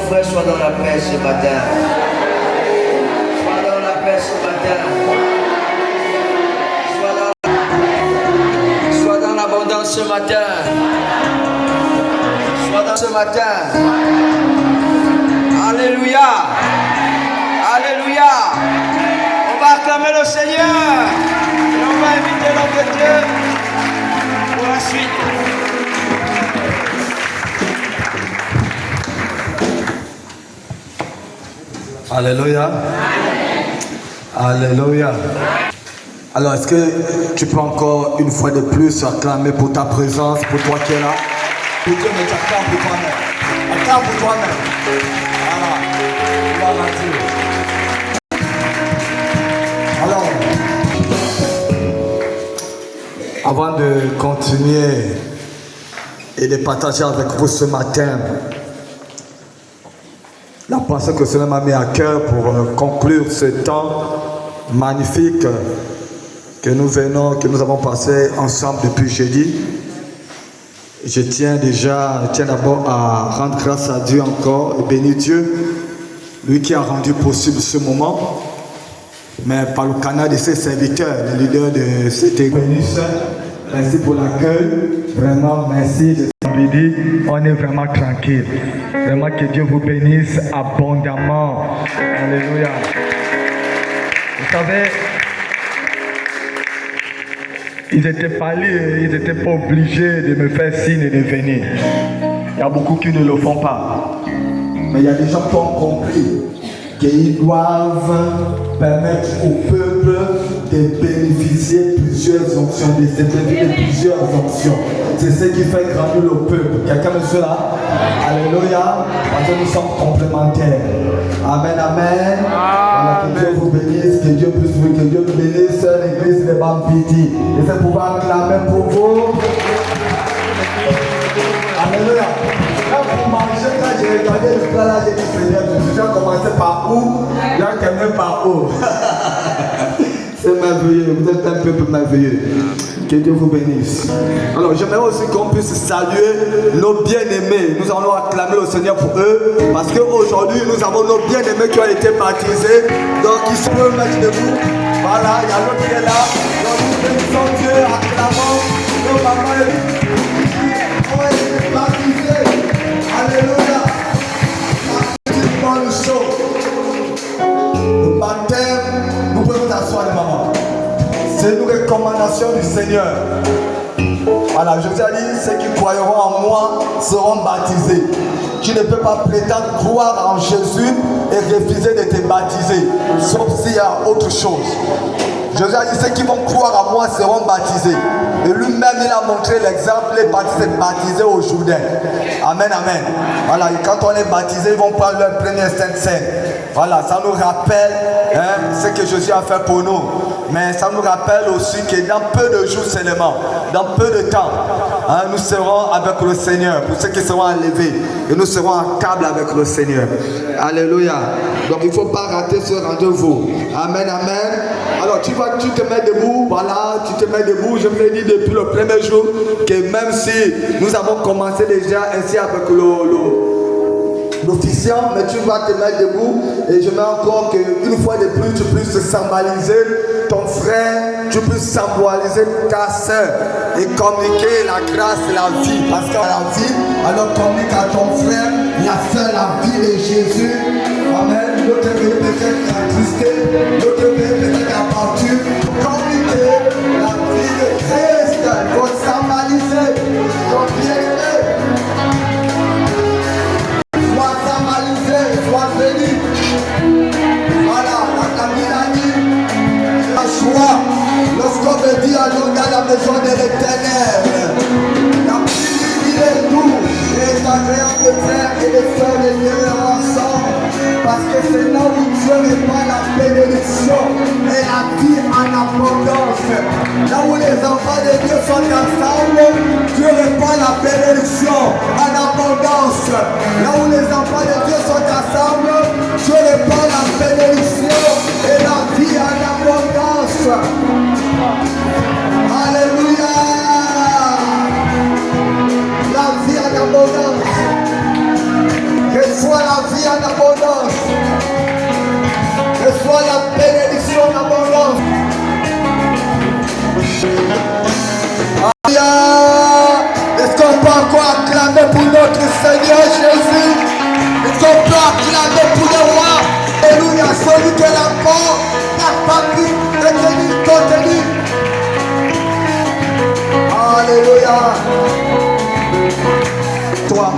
frère soit dans la paix ce matin. Sois dans la paix ce matin. Sois dans l'abondance ce matin. Sois dans ce matin. Alléluia. Alléluia. On va acclamer le Seigneur. Et on va inviter notre Dieu pour la suite. Alléluia. Alléluia. Alors, est-ce que tu peux encore une fois de plus acclamer pour ta présence, pour toi qui es là? Pour Dieu, mais tu acclames pour toi-même. Acclame pour toi-même. Voilà. Gloire à Dieu. Alors, avant de continuer et de partager avec vous ce matin la pensée que cela m'a mis à cœur pour conclure ce temps magnifique que nous avons passé ensemble depuis jeudi. Je tiens d'abord à rendre grâce à Dieu encore et bénir Dieu, lui qui a rendu possible ce moment, mais par le canal de ses serviteurs, les leaders de cette église. Merci pour l'accueil, vraiment merci. On est vraiment tranquille. Vraiment que Dieu vous bénisse abondamment. Alléluia. Vous savez, ils n'étaient pas libres, ils n'étaient pas obligés de me faire signe de venir. Il y a beaucoup qui ne le font pas. Mais il y a des gens qui ont compris qu'ils doivent permettre au peuple de bénéficier de plusieurs options, de plusieurs options. C'est ce qui fait grandir le peuple. Quelqu'un me suit là? Alléluia. Parce que nous sommes complémentaires. Amen, amen. Voilà, que Dieu vous bénisse, que Dieu puisse vous, que Dieu vous bénisse, l'église de Bambiti. Et c'est pouvoir acclamer pour vous. Alléluia. Quand vous mangez, quand j'ai regardé le plat là, j'ai dit Seigneur, je vais commencer par où? J'ai terminé par où? C'est merveilleux, vous êtes un peuple merveilleux. Que Dieu vous bénisse. Alors j'aimerais aussi qu'on puisse saluer nos bien-aimés. Nous allons acclamer le Seigneur pour eux. Parce qu'aujourd'hui nous avons nos bien-aimés qui ont été baptisés. Donc ils sont eux mettre debout. Voilà, il y a l'autre qui est là. Donc nous bénissons Dieu, acclamons nos mamans qui ont été baptisés. Alléluia. Baptisement le chaud. Le baptême, nous pouvons nous asseoir les mamans. C'est une recommandation du Seigneur. Voilà, je vous ai dit, ceux qui croiront en moi seront baptisés. Tu ne peux pas prétendre croire en Jésus et refuser de te baptiser, sauf s'il y a autre chose. Jésus a dit, ceux qui vont croire en moi seront baptisés. Et lui-même, il a montré l'exemple, les baptisés au Jourdain. Amen, amen. Voilà, et quand on est baptisé, ils vont prendre leur première Sainte Seine. Voilà, ça nous rappelle ce que Jésus a fait pour nous. Mais ça nous rappelle aussi que dans peu de jours seulement, dans peu de temps, nous serons avec le Seigneur. Pour ceux qui seront enlevés, et nous serons en câble avec le Seigneur. Alléluia. Donc il ne faut pas rater ce rendez-vous. Amen, amen. Alors tu te mets debout, voilà, tu te mets debout. Je vous l'ai dit depuis le premier jour que même si nous avons commencé déjà ainsi avec l'officiant, mais tu vas te mettre debout. Et je mets encore qu'une fois de plus, tu puisses symboliser ton frère, tu puisses symboliser ta soeur et communiquer la grâce et la vie. Parce qu'à la vie, alors communique à ton frère, la soeur, la vie de Jésus. Amen. L'autre pays peut-être attristé, l'autre pays peut-être abattu. Communiquer la vie de Christ. Il faut symboliser ton bien-aimé. Sois béni. Voilà, la joie. Lorsqu'on me dit allons dans la maison de l'Éternel, la pluie, il est doux, il est agréable de faire et de faire les lieux ensemble. Parce que c'est là où Dieu répand la bénédiction et la vie en abondance. Là où les enfants de Dieu sont ensemble, Dieu répand la bénédiction en abondance. Là où les enfants de Dieu sont ensemble, Dieu répand la bénédiction et la vie en abondance. Alléluia. La vie en abondance. Reçois la vie Toi.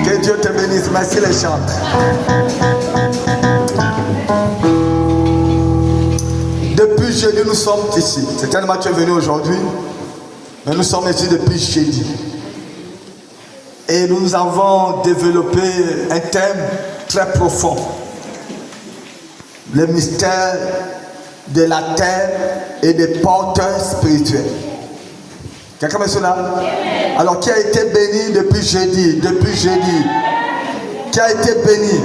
Que Dieu te bénisse. Merci les chants. Depuis jeudi, nous sommes ici. C'est tellement que tu es venu aujourd'hui. Mais nous sommes ici depuis jeudi. Et nous avons développé un thème très profond. Le mystère de la terre et des porteurs spirituels. Quelqu'un me là? Alors, qui a été béni depuis jeudi? Depuis jeudi. Qui a été béni?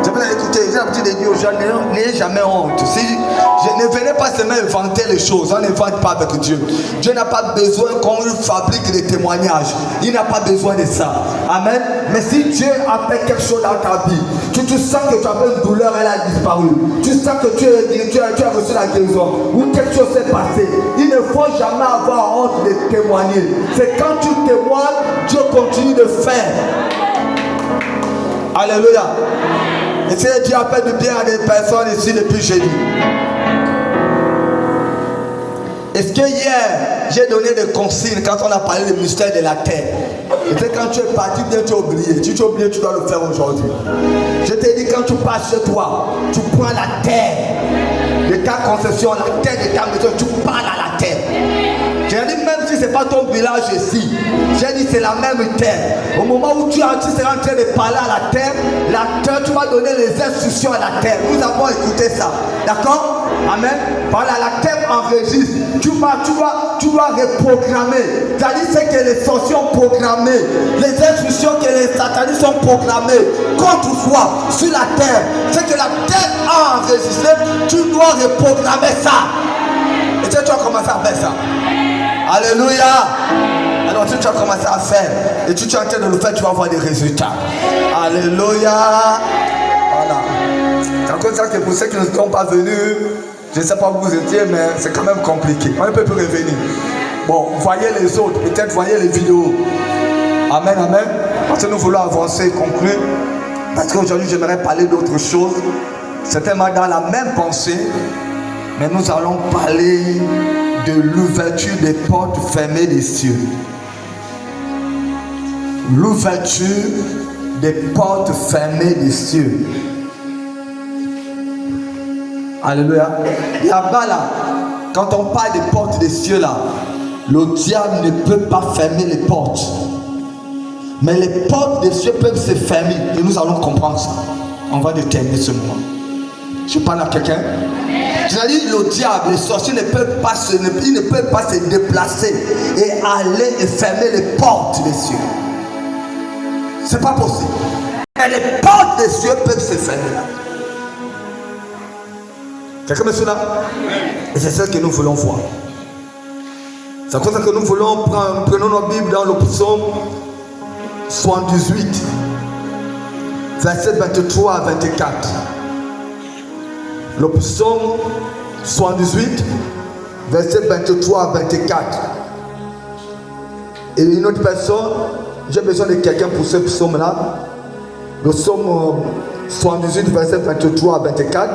Je vais écouter, j'ai l'habitude de dire aux gens, n'ayez jamais honte. Si je ne venais pas seulement inventer les choses, on n'invente pas avec Dieu. Dieu n'a pas besoin qu'on fabrique des témoignages. Il n'a pas besoin de ça. Amen. Mais si Dieu a fait quelque chose dans ta vie, tu sens que tu avais une douleur, elle a disparu. Tu sens que tu as reçu la guérison ou quelque chose s'est passé. Il ne faut jamais avoir honte de témoigner. C'est quand tu témoignes, Dieu continue de faire. Alléluia. Et c'est Dieu a fait du bien à des personnes ici depuis jeudi. Est-ce que hier, j'ai donné des consignes quand on a parlé du mystère de la terre? Et c'est quand tu es parti, bien tu as oublié. Si tu as oublié, tu dois le faire aujourd'hui. Je t'ai dit, quand tu pars chez toi, tu prends la terre de ta concession, la terre de ta maison, tu parles à la terre. J'ai dit, même si ce n'est pas ton village ici, j'ai dit, c'est la même terre. Au moment où tu seras en train de parler à la terre, tu vas donner les instructions à la terre. Nous avons écouté ça. D'accord? Amen. Voilà, la terre enregistre. Tu dois reprogrammer. C'est-à-dire, c'est que les sorciers ont programmé. Les instructions que les satanistes ont programmées contre toi sur la terre. C'est que la terre a enregistré. Tu dois reprogrammer ça. Et tu vas commencer à faire ça. Alléluia. Alors tu vas commencer à faire. Et tu es en train de le faire, tu vas avoir des résultats. Alléluia. Voilà. C'est encore ça que pour ceux qui ne sont pas venus, je ne sais pas où vous étiez, mais c'est quand même compliqué. On ne peut plus revenir. Bon, voyez les autres, peut-être voyez les vidéos. Amen, amen. Parce que nous voulons avancer et conclure. Parce qu'aujourd'hui, j'aimerais parler d'autre chose. Certainement dans la même pensée. Mais nous allons parler de l'ouverture des portes fermées des cieux. L'ouverture des portes fermées des cieux. Alléluia. Là-bas, là, quand on parle des portes des cieux, là, le diable ne peut pas fermer les portes. Mais les portes des cieux peuvent se fermer. Et nous allons comprendre ça. On va déterminer ce moment. Je parle à quelqu'un. C'est-à-dire, le diable, les sorciers ne peuvent pas se déplacer et aller et fermer les portes des cieux. C'est pas possible. Mais les portes des cieux peuvent se fermer. Quelqu'un me suit là? Et c'est ça que nous voulons voir. C'est pour ça que nous voulons prenons nos Bibles dans le psaume 78, verset 23 à 24. Le psaume 78, verset 23 à 24. Et une autre personne, j'ai besoin de quelqu'un pour ce psaume-là. Le psaume 78, verset 23 à 24.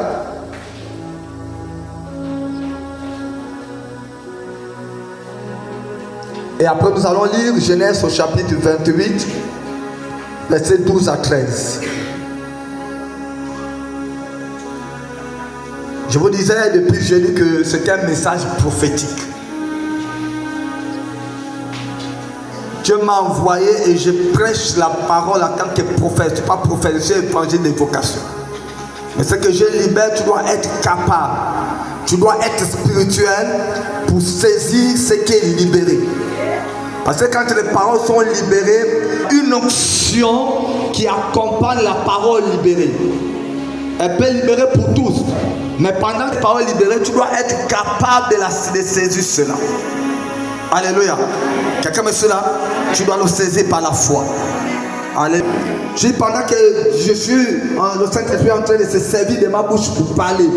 Et après, nous allons lire Genèse au chapitre 28, verset 12 à 13. Je vous disais depuis jeudi que c'était un message prophétique. Dieu m'a envoyé et je prêche la parole en tant que prophète. Je ne suis pas prophète, je suis évangile de vocation. Mais ce que je libère, tu dois être capable. Tu dois être spirituel pour saisir ce qui est libéré. Parce que quand les paroles sont libérées, une onction qui accompagne la parole libérée. Elle peut libérer pour tous. Mais pendant que la parole est libérée, tu dois être capable de saisir cela. Alléluia. Quelqu'un me suit là? Tu dois le saisir par la foi. Alléluia. Je dis pendant que je suis, le Saint-Esprit est en train de se servir de ma bouche pour parler.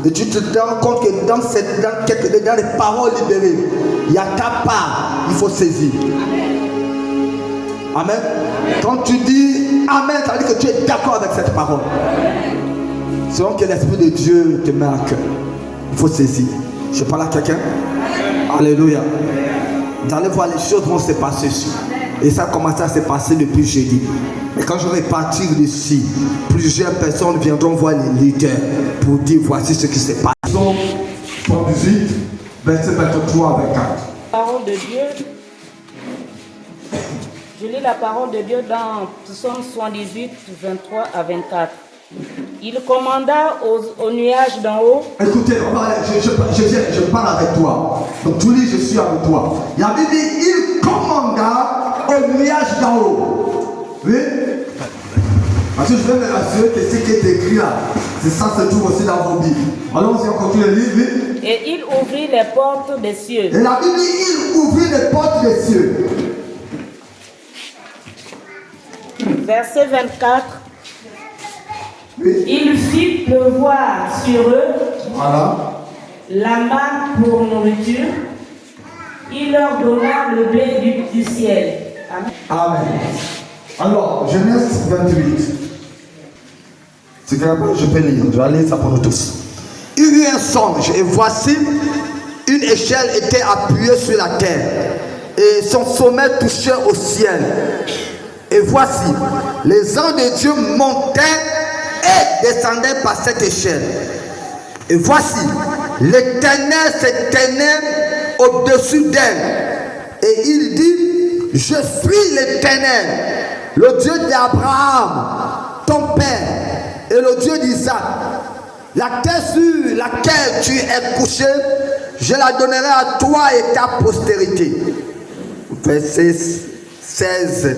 Et tu te rends compte que dans les paroles libérées, il y a ta part, il faut saisir. Amen. Quand tu dis Amen, ça veut dire que tu es d'accord avec cette parole. Selon que l'Esprit de Dieu te met à cœur, il faut saisir. Je parle à quelqu'un. Alléluia. Vous allez voir, les choses vont se passer ici. Et ça a commencé à se passer depuis jeudi. Et quand je vais partir d'ici, plusieurs personnes viendront voir les leaders pour dire voici ce qui se passe. Psaume 118, verset 23 à 24. Parole de Dieu. Je lis la parole de Dieu dans Psaume 78, 23 à 24. Il commanda aux nuages d'en haut. Écoutez, je parle avec toi. Donc tu lis, je suis avec toi. La Bible dit, il commanda aux nuages d'en haut. Oui? Parce que je vais me rassurer que ce qui est écrit là, c'est ça se trouve aussi dans vos Bibles. Allons-y, on continue le livre. Oui? Et il ouvrit les portes des cieux. Et la Bible dit, il ouvrit les portes des cieux. Verset 24. Oui. Il fit pleuvoir sur eux Voilà. la manne pour nourriture. Il leur donna le blé du ciel. Amen. Amen. Alors, Genèse 28. C'est grave, je peux lire. Je vais lire ça pour nous tous. Il y eut un songe, et voici, une échelle était appuyée sur la terre, et son sommet touchait au ciel. Et voici, les anges de Dieu montaient et descendaient par cette échelle. Et voici, l'Éternel se tenait au-dessus d'elle. Et il dit, je suis l'Éternel, le Dieu d'Abraham, ton père, et le Dieu d'Isaac. La terre sur laquelle tu es couché, je la donnerai à toi et ta postérité. Verset 16,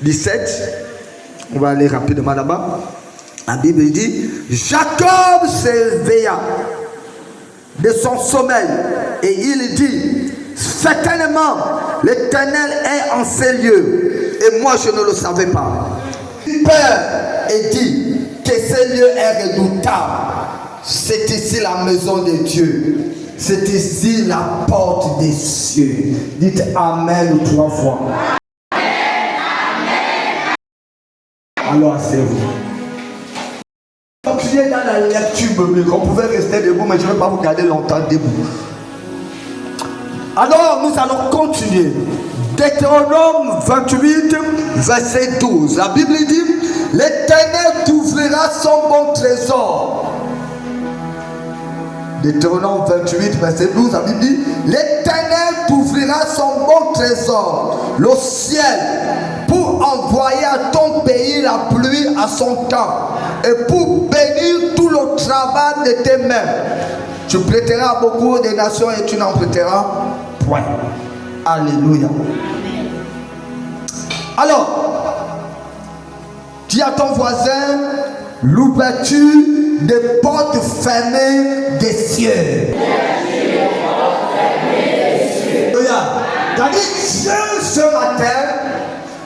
17. On va aller rapidement là-bas. La Bible dit, Jacob s'éveilla de son sommeil et il dit, certainement l'Éternel est en ces lieux et moi je ne le savais pas. Il peur et dit que ce lieu est redoutable. C'est ici la maison de Dieu. C'est ici la porte des cieux. Dites Amen 3 fois. Alors asseyez-vous. Continuez dans la lecture biblique. On pouvait rester debout, mais je ne vais pas vous garder longtemps debout. Alors nous allons continuer. Deutéronome 28, verset 12. La Bible dit, l'Éternel t'ouvrira son bon trésor. Deutéronome 28, verset 12. La Bible dit, l'Éternel t'ouvrira son bon trésor, le ciel, pour envoyer à ton pays la pluie à son temps et pour bénir tout le travail de tes mains. Tu prêteras à beaucoup de nations et tu n'en prêteras point. Alléluia. Alors, dis à ton voisin l'ouverture des portes fermées des cieux. Regarde, Dieu ce matin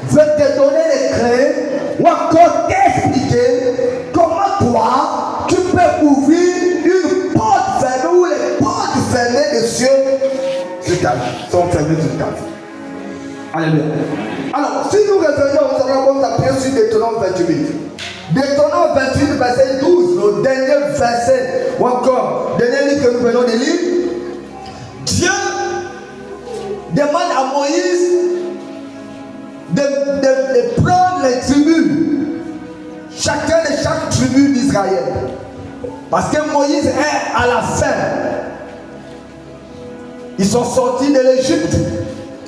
veut te donner les clés ou encore t'expliquer comment toi tu peux ouvrir une porte fermée ou les portes fermées des cieux sont fermées sur ta vie. Alléluia. Alors, si nous revenons, nous allons appuyer sur Deutéronome 28. Deutéronome 28, verset 12, le dernier verset, ou encore, dernier livre que nous venons de lire. Dieu demande à Moïse de prendre les tribus, chacun de chaque tribu d'Israël. Parce que Moïse est à la fin. Ils sont sortis de l'Égypte,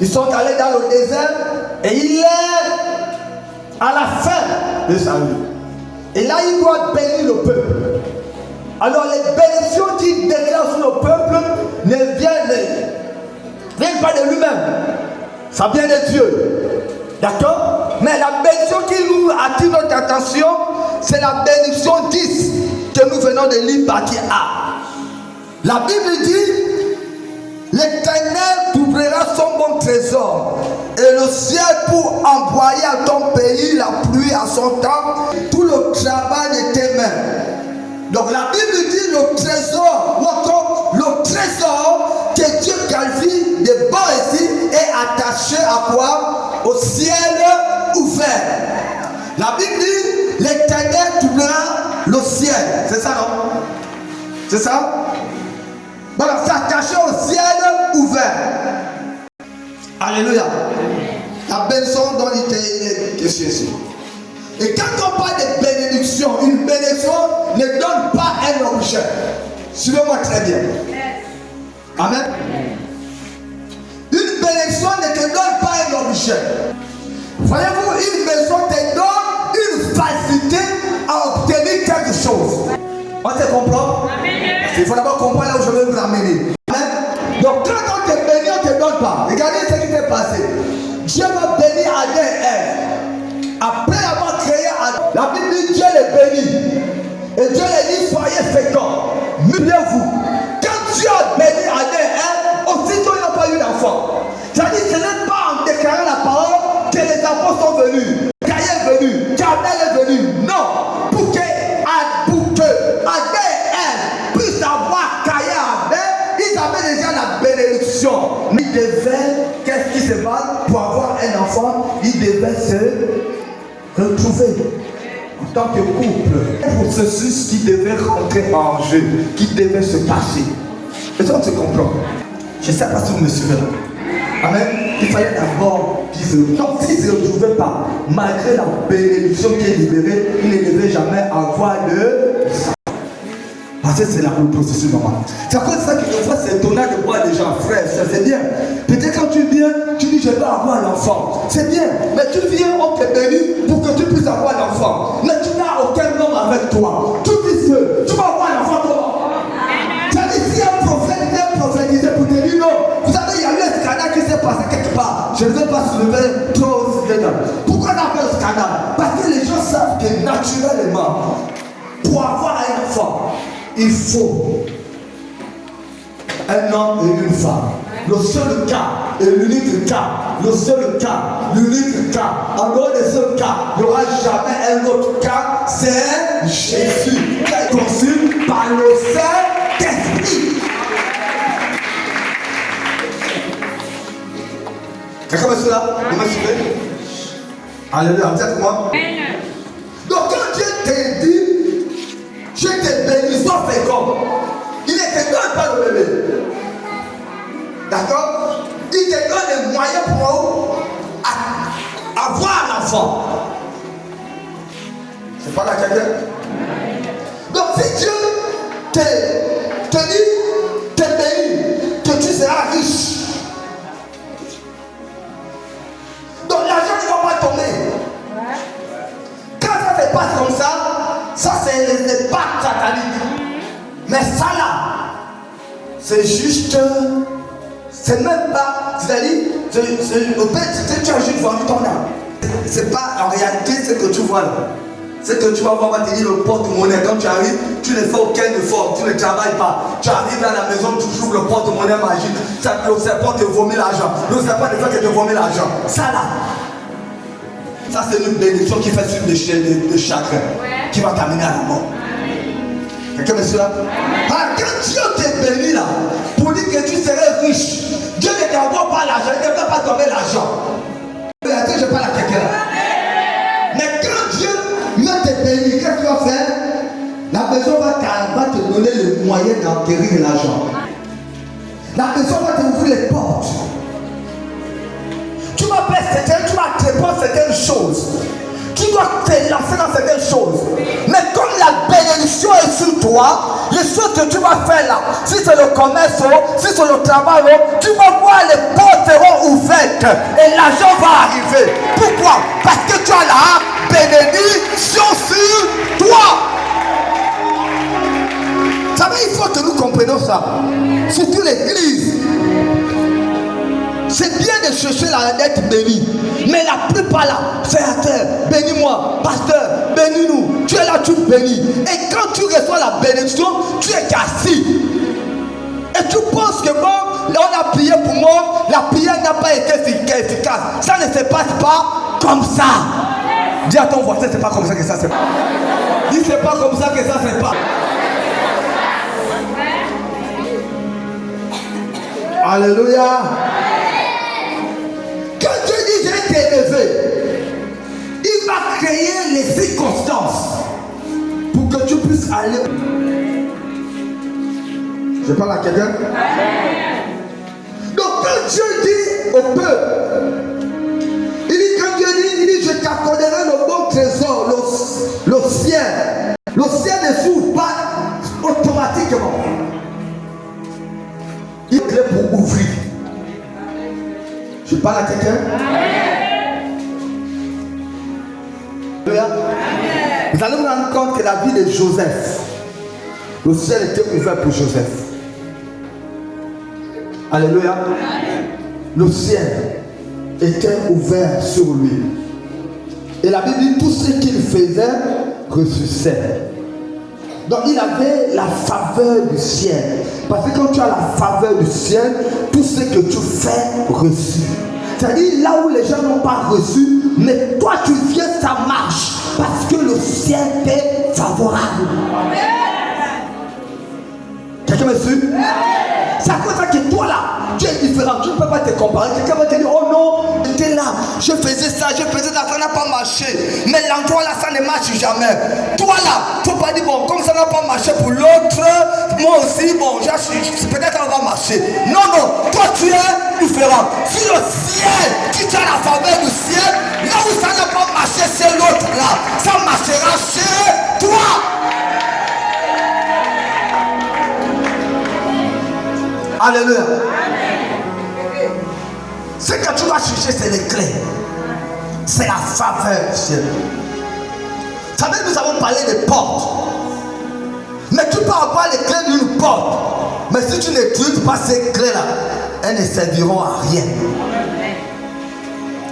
ils sont allés dans le désert, et il est à la fin de sa vie. Et là, il doit bénir le peuple. Alors, les bénédictions qu'il déclare sur le peuple ne viennent pas de lui-même. Ça vient de Dieu. D'accord? Mais la bénédiction qui nous attire notre attention, c'est la bénédiction 10 que nous venons de lire partie A. La Bible dit, l'Éternel t'ouvrira son bon trésor et le ciel pour envoyer à ton pays la pluie à son temps, tout le travail de tes mains. Donc la Bible dit le trésor, ou encore le trésor que Dieu qualifie de bon ici est attaché à quoi? Au ciel ouvert. La Bible dit l'Éternel t'ouvrira le ciel. C'est ça, non? C'est ça? Voilà, c'est attaché au ciel ouvert. Alléluia. La bénédiction dont il est question ici. Et quand on parle de bénédiction, une bénédiction ne donne pas un objet. Suivez-moi très bien. Amen. Une bénédiction ne te donne pas un objet. Voyez-vous, une bénédiction te donne une facilité à obtenir quelque chose. On te comprend? Il faut d'abord comprendre là où je veux vous amener. Amen. Donc quand on te bénit, on ne te donne pas. Regardez ce qui s'est passé. Dieu va bénir Adam et Ève. Après avoir créé Adam, la Bible dit Dieu les bénit. Et Dieu les dit soyez féconds, multipliez-vous. Quand Dieu a béni Adam et Ève, aussitôt ils n'ont pas eu d'enfant. C'est-à-dire ce n'est pas en déclarant la parole que les enfants sont venus. Caïn est venu, Abel est venu. Non. Pour que Adam et Ève puissent avoir Caïn et Abel, ils avaient déjà la bénédiction. Ils devaient, qu'est-ce qui se passe pour avoir un enfant? Ils devaient se retrouver en tant que couple. Pour ceci qui devait rentrer en jeu, qui devait se passer. Et ça, on se comprend. Je ne sais pas si vous me suivez là. Amen. Il fallait d'abord qu'ils se retrouvent. Donc, s'ils ne se retrouvaient pas, malgré la bénédiction qui est libérée, ils ne devaient jamais avoir de sang. Parce que c'est là le processus normal. C'est à cause de ça que des fois c'est étonnant de voir les gens, frères, c'est bien. Peut-être quand tu viens, tu dis je vais avoir l'enfant. C'est bien, mais tu viens, on te bénit pour que tu puisses avoir l'enfant. Mais tu n'as aucun homme avec toi. Tu dis que tu vas avoir l'enfant toi. C'est-à-dire si un prophète vient prophétiser pour te dire non, vous savez, il y a eu un scandale qui s'est passé quelque part. Je ne vais pas soulever trop dedans. Pourquoi on appelle le scandale? Parce que les gens savent que naturellement, pour avoir un enfant, il faut un homme et une femme. Le seul cas et l'unique cas, le seul cas, l'unique cas, en dehors de ce cas, il n'y aura jamais un autre cas, c'est Jésus qui est conçu par le Saint-Esprit. Quelqu'un me suit là? Vous me suivez? Alléluia, vous êtes moi? Donc quand Dieu te dit, je te bénis, sois fécond. Il ne te donne pas le bébé. D'accord? Il te donne les moyens pour avoir l'enfant. C'est pas la quelqu'un? Donc si Dieu te dit, te bénit, que tu seras riche. Donc l'argent ne va pas tomber. Quand ça se passe comme ça c'est les pactes sataniques. Mais ça là, c'est juste, c'est même pas, c'est-à-dire, au fait, tu as juste vendu ton âme. C'est pas en réalité ce que tu vois là. Ce que tu vas voir, va te dire le porte-monnaie. Quand tu arrives, tu ne fais aucun effort, tu ne travailles pas. Tu arrives à la maison, tu trouves le porte-monnaie magique. Le serpent te vomit l'argent. Le serpent ne fait que te vomir l'argent. Ça là. Ça c'est une bénédiction qui fait suivre le chagrin, qui va t'amener à la mort. Quelqu'un me suit là? Quand Dieu te bénit là, pour dire que tu serais riche, Dieu ne t'envoie pas l'argent, il ne va pas donner l'argent. Je parle à quelqu'un là. Mais quand Dieu te bénit, qu'est-ce que tu vas faire? La maison va te donner le moyen d'enterrer l'argent. La maison va t'ouvrir les portes. Tu vas te prendre certaines choses. Tu dois te lancer dans certaines choses. Mais comme la bénédiction est sur toi, les choses que tu vas faire là, si c'est le commerce, si c'est le travail, tu vas voir les portes seront ouvertes et l'argent va arriver. Pourquoi? Parce que tu as la bénédiction sur toi. Vous savez, il faut que nous comprenions ça. Surtout l'église. C'est bien de chercher d'être béni. Mais la plupart là, frère, bénis-moi, pasteur, bénis-nous. Tu es là, tu bénis. Et quand tu reçois la bénédiction, tu es assis. Et tu penses que bon, on a prié pour moi, la prière n'a pas été efficace. Ça ne se passe pas comme ça. Dis à ton voisin, c'est pas comme ça que ça se passe. Dis, c'est pas comme ça que ça se passe. Alléluia. Quand Dieu dit je vais t'élever, il va créer les circonstances pour que tu puisses aller. Je parle à quelqu'un. Donc quand Dieu dit au peuple. Il dit, quand Dieu dit, il dit, je t'accorderai le bon trésor, le ciel. Le ciel ne s'ouvre pas automatiquement. Il est pour ouvrir. Je parle à quelqu'un. Vous allez vous rendre compte que la vie de Joseph, le ciel était ouvert pour Joseph. Alléluia. Le ciel était ouvert sur lui. Et la Bible dit tout ce qu'il faisait ressuscitait. Donc il avait la faveur du ciel. Parce que quand tu as la faveur du ciel, tout ce que tu fais reçu. C'est-à-dire là où les gens n'ont pas reçu, mais toi tu viens, ça marche. Parce que le ciel est favorable. Quelqu'un me suit? C'est à cause que toi là, tu es différent, tu ne peux pas te comparer. Quelqu'un va te dire, oh non, j'étais là, je faisais ça, ça n'a pas marché. Mais l'endroit là, ça ne marche jamais. Toi là, tu ne peux pas dire, bon, comme ça n'a pas marché pour l'autre, moi aussi, bon, peut-être ça va marcher. Non, toi tu es différent. Sur le ciel, si tu as la faveur du ciel, là où ça n'a pas marché, c'est l'autre là. Ça marchera chez toi. Alléluia. Ce que tu vas chercher, c'est les clés. C'est la faveur du ciel. Vous savez, nous avons parlé des portes. Mais tu peux avoir les clés d'une porte. Mais si tu n'utilises pas ces clés-là, elles ne serviront à rien.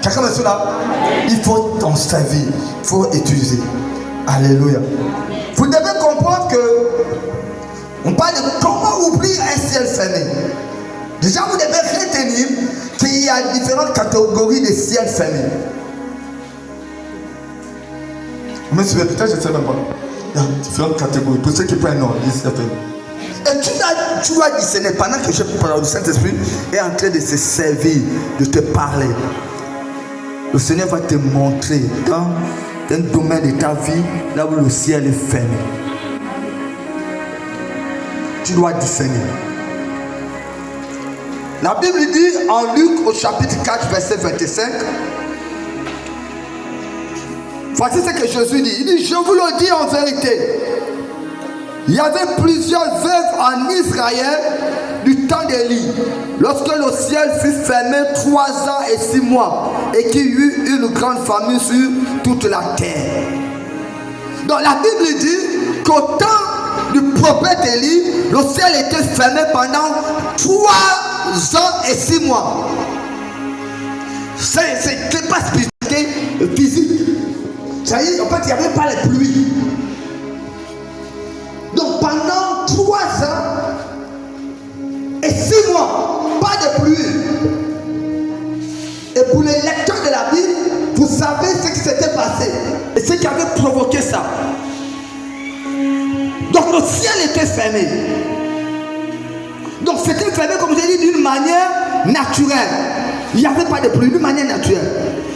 Quelqu'un me suit là? Il faut t'en servir. Il faut utiliser. Alléluia. Vous devez comprendre que on parle de comment ouvrir un ciel fermé. Déjà, vous devez retenir qu'il y a différentes catégories de ciel fermé. Mais peut-être je ne sais même pas. Il y a différentes catégories. Pour ceux qui prennent non, les ciel fermé. Et tu dois discerner pendant que je parle du Saint-Esprit est en train de se servir, de te parler. Le Seigneur va te montrer dans un domaine de ta vie là où le ciel est fermé. Tu dois discerner. La Bible dit en Luc au chapitre 4 verset 25. Voici ce que Jésus dit. Il dit, je vous le dis en vérité. Il y avait plusieurs veuves en Israël du temps d'Élie, lorsque le ciel fut fermé 3 ans et 6 mois et qu'il y eut une grande famine sur toute la terre. Donc la Bible dit qu'au temps du prophète Élie, le ciel était fermé pendant 3 ans et 6 mois. C'est pas spiritualité physique. C'est-à-dire, en fait, il n'y avait pas les pluies. Donc pendant 3 ans et 6 mois, pas de pluie. Et pour les lecteurs de la Bible, vous savez ce qui s'était passé et ce qui avait provoqué ça. Donc le ciel était fermé. Donc c'était fermé, comme j'ai dit, d'une manière naturelle. Il n'y avait pas de pluie, d'une manière naturelle.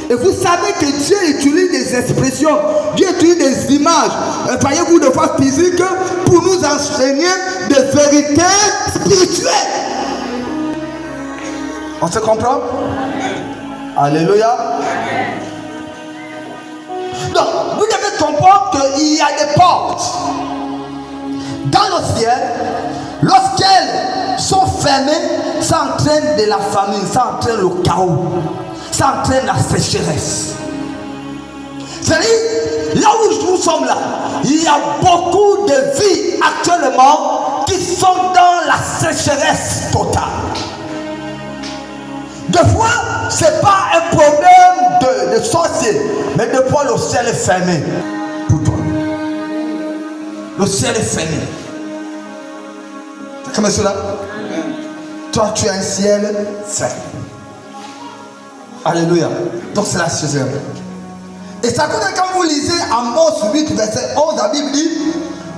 Et vous savez que Dieu utilise des expressions, Dieu utilise des images, voyez-vous, de fois physiques, pour nous enseigner des vérités spirituelles. On se comprend? Alléluia. Donc, vous devez comprendre qu'il y a des portes dans le ciel. Lorsqu'elles sont fermées, ça entraîne de la famine, ça entraîne le chaos, ça entraîne la sécheresse. C'est-à-dire, là où nous sommes là, il y a beaucoup de vies actuellement qui sont dans la sécheresse totale. Des fois, ce n'est pas un problème de sorcier, mais des fois le ciel est fermé pour toi. Le ciel est fermé. C'est comme cela. Toi, tu as un ciel fermé. Alléluia. Donc c'est la chose. Et ça compte quand vous lisez Amos 8, verset 11, la Bible dit,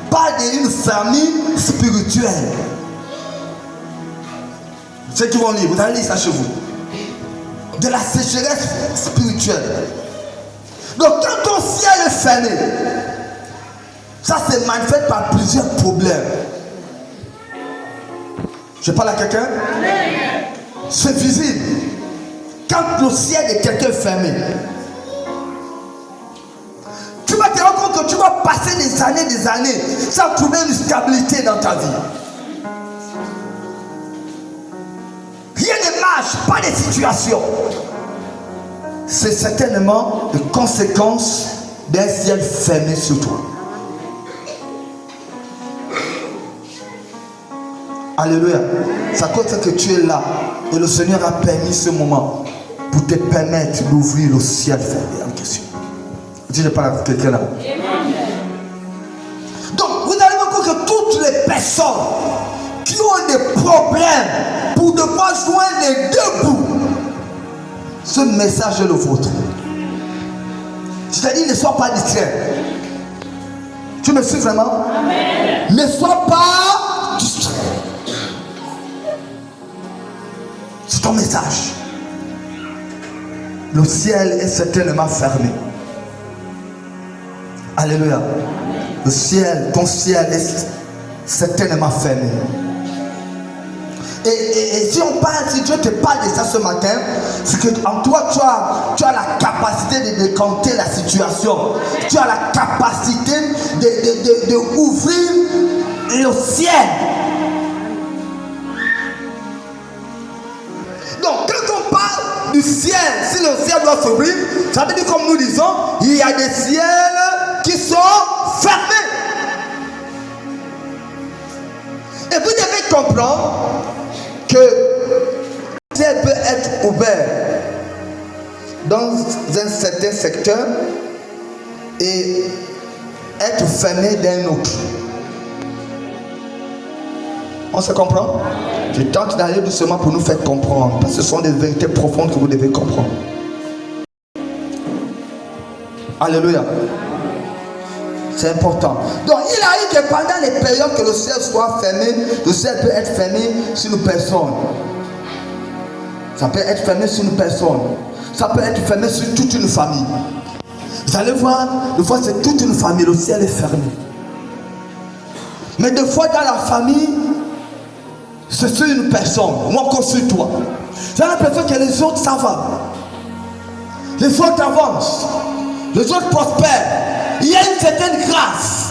parle d'une famine spirituelle. Ceux qui vont lire, vous allez lire ça chez vous. De la sécheresse spirituelle. Donc quand ton ciel est fermé, ça se manifeste par plusieurs problèmes. Je parle à quelqu'un? C'est visible. quand le ciel de quelqu'un est fermé, tu vas te rendre compte que tu vas passer des années sans trouver une stabilité dans ta vie. Rien ne marche, pas de situation. C'est certainement les conséquences d'un ciel fermé sur toi. Alléluia. C'est à cause que tu es là et le Seigneur a permis ce moment pour te permettre d'ouvrir le ciel fermé en question. Je parle à quelqu'un là. Donc, vous allez voir que toutes les personnes qui ont des problèmes pour devoir joindre les deux bouts, ce message est le vôtre. C'est-à-dire, ne sois pas distrait. Tu me suis vraiment? Amen. Ne sois pas distrait. C'est ton message. Le ciel est certainement fermé. Alléluia. Le ciel, ton ciel est certainement fermé. Et si on parle, si Dieu te parle de ça ce matin, c'est que en toi tu as la capacité de décanter la situation. Tu as la capacité de ouvrir le ciel. Donc quand on parle du ciel, si le ciel doit s'ouvrir, ça veut dire, comme nous disons, il y a des ciels qui sont fermés. Et vous devez comprendre que le ciel peut être ouvert dans un certain secteur et être fermé d'un autre. On se comprend? Je tente d'aller doucement pour nous faire comprendre, parce que ce sont des vérités profondes que vous devez comprendre. Alléluia. C'est important. Donc il arrive que pendant les périodes que le ciel soit fermé, le ciel peut être fermé sur une personne. Ça peut être fermé sur une personne. Ça peut être fermé sur toute une famille. Vous allez voir, des fois c'est toute une famille, le ciel est fermé. Mais des fois dans la famille, c'est sur une personne, ou encore sur toi. J'ai l'impression que les autres ça va. Les autres avancent. Les autres prospèrent. Il y a une certaine grâce.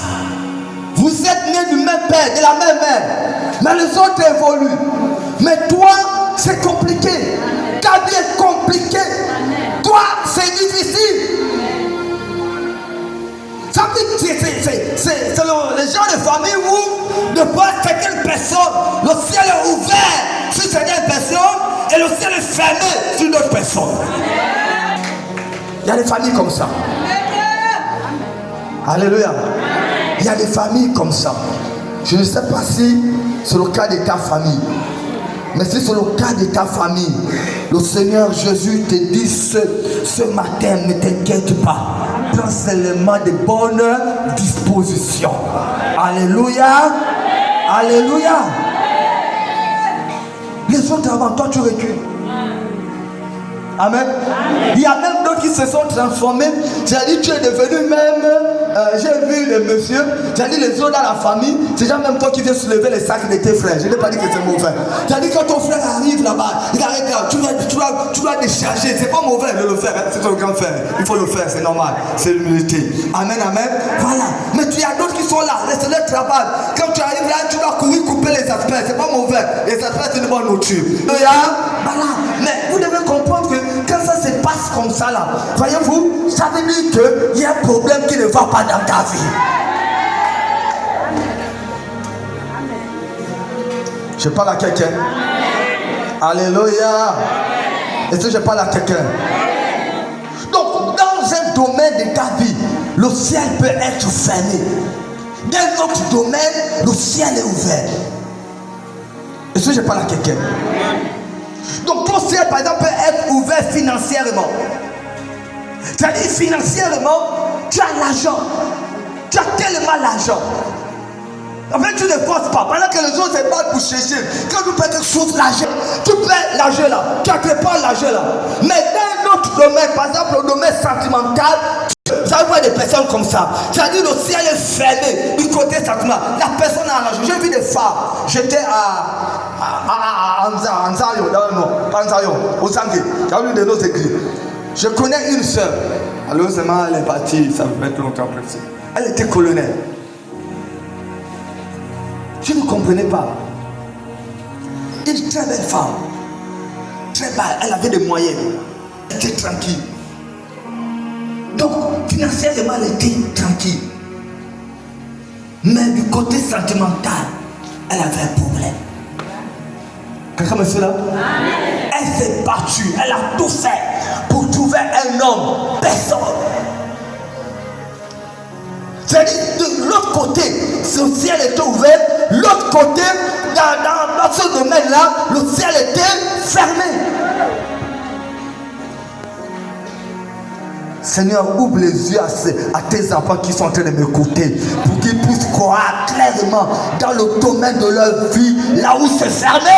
Vous êtes nés du même père, de la même mère. Mais les autres évoluent. Mais toi, c'est compliqué. Ta vie est compliquée. Toi, c'est difficile. Ça veut dire que c'est les gens de famille où, de par certaines personnes, le ciel est ouvert sur certaines personnes et le ciel est fermé sur d'autres personnes. Il y a des familles comme ça. Alléluia. Il y a des familles comme ça. Je ne sais pas si c'est le cas de ta famille. Mais si c'est le cas de ta famille, le Seigneur Jésus te dit ce matin, ne t'inquiète pas. Prends seulement de bonnes dispositions. Alléluia. Alléluia. Les autres avant toi, tu recules. Amen. Il y a même d'autres qui se sont transformés. C'est-à-dire, tu es devenu même. J'ai vu les messieurs, c'est-à-dire les autres dans la famille. C'est déjà même toi qui viens soulever les sacs de tes frères. Je n'ai pas dit que c'est mauvais. C'est-à-dire, quand ton frère arrive là-bas, il arrête là, tu dois décharger. C'est pas mauvais de le faire, hein? C'est ton grand frère. Il faut le faire, c'est normal. C'est l'humilité. Amen, amen. Voilà. Mais il y a d'autres qui sont là, c'est leur travail. Quand tu arrives là, tu dois courir couper les aspects. C'est pas mauvais. Les aspects, c'est une bonne nourriture. Voilà. Mais vous devez comprendre que quand ça se passe comme ça là, voyez-vous, ça veut dire qu'il y a un problème qui ne va pas dans ta vie. Je parle à quelqu'un. Alléluia. Est-ce que je parle à quelqu'un? Donc, dans un domaine de ta vie, le ciel peut être fermé. Dans un autre domaine, le ciel est ouvert. Est-ce que je parle à quelqu'un? Donc ton ciel par exemple peut être ouvert financièrement. C'est-à-dire financièrement, tu as l'argent. Tu as tellement l'argent. En fait tu ne forces pas. Pendant que les autres se battent pour chercher. Quand tu perds quelque chose, l'argent, tu perds l'argent là. Tu n'as l'argent là. Mais dans un autre domaine, par exemple le domaine sentimental, ça voit des personnes comme ça. C'est-à-dire le ciel est fermé du côté sentimental. La personne a l'argent. J'ai vu des femmes. J'étais à Anzayo, non, pas Anzayo, au Sanké, qui a lu de nos écrits. Je connais une sœur. Malheureusement, elle est partie, ça va mettre longtemps après. Elle était colonel. Je ne comprenais pas. Une très belle femme. Très belle, elle avait des moyens. Elle était tranquille. Donc, financièrement, elle était tranquille. Mais du côté sentimental, elle avait un problème. Quelqu'un me suit là? Elle s'est battue, elle a tout fait pour trouver un homme. Personne. C'est-à-dire, de l'autre côté, le ciel était ouvert. L'autre côté, dans ce domaine-là, le ciel était fermé. Seigneur, ouvre les yeux à tes enfants qui sont en train de m'écouter pour qu'ils puissent croire clairement dans le domaine de leur vie, là où c'est fermé.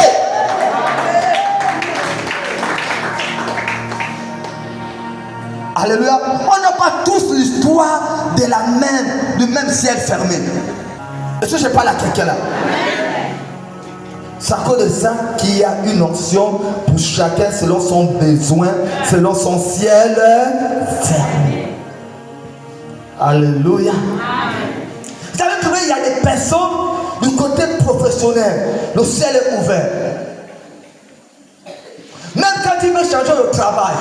Alléluia. On n'a pas tous l'histoire du même ciel fermé. Est-ce que je parle à quelqu'un là? C'est à cause de ça qu'il y a une onction pour chacun selon son besoin, selon son ciel fermé. Alléluia. Vous savez qu'il y a des personnes du côté professionnel, le ciel est ouvert. Même quand il veut changer de travail.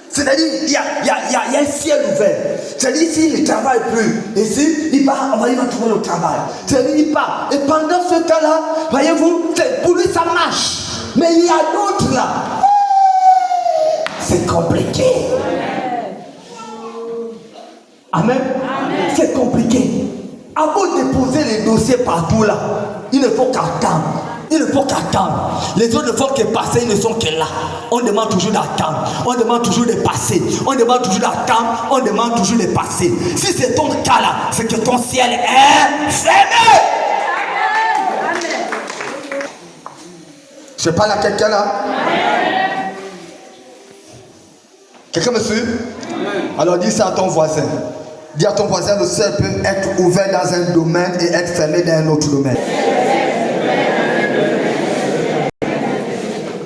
C'est-à-dire, il y a un ciel ouvert. C'est-à-dire, s'il ne travaille plus, ici, il va trouver le travail. C'est-à-dire, il part. Et pendant ce temps-là, voyez-vous, pour lui, ça marche. Mais il y a d'autres là. C'est compliqué. Amen. C'est compliqué. Avant de déposer les dossiers partout là, il ne faut qu'attendre. Il ne faut qu'attendre. Les autres ne font que passer, ils ne sont que là. On demande toujours d'attendre. On demande toujours de passer. On demande toujours d'attendre. On demande toujours de passer. Si c'est ton cas là, c'est que ton ciel est fermé. Je parle à quelqu'un là. Quelqu'un me suit? Alors dis ça à ton voisin. Dis à ton voisin, le ciel peut être ouvert dans un domaine et être fermé dans un autre domaine.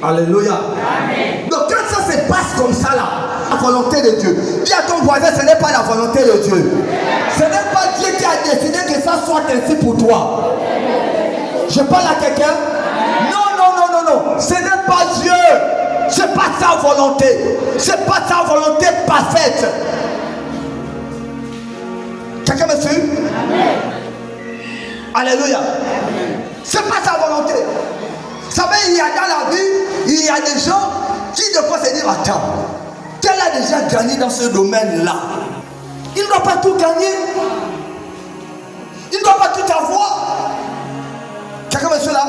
Alléluia. Amen. Donc quand ça se passe comme ça là, la volonté de Dieu. Dis à ton voisin, ce n'est pas la volonté de Dieu. Ce n'est pas Dieu qui a décidé que ça soit ainsi pour toi. Je parle à quelqu'un? Non. Ce n'est pas Dieu. C'est pas sa volonté. C'est pas sa volonté parfaite. Quelqu'un me suit? Alléluia. C'est pas sa volonté. Vous savez, il y a dans la vie, il y a des gens qui ne peuvent se dire, attends, quel a déjà gagné dans ce domaine-là? Il ne doit pas tout gagner. Il ne doit pas tout avoir. Quelqu'un me suit là?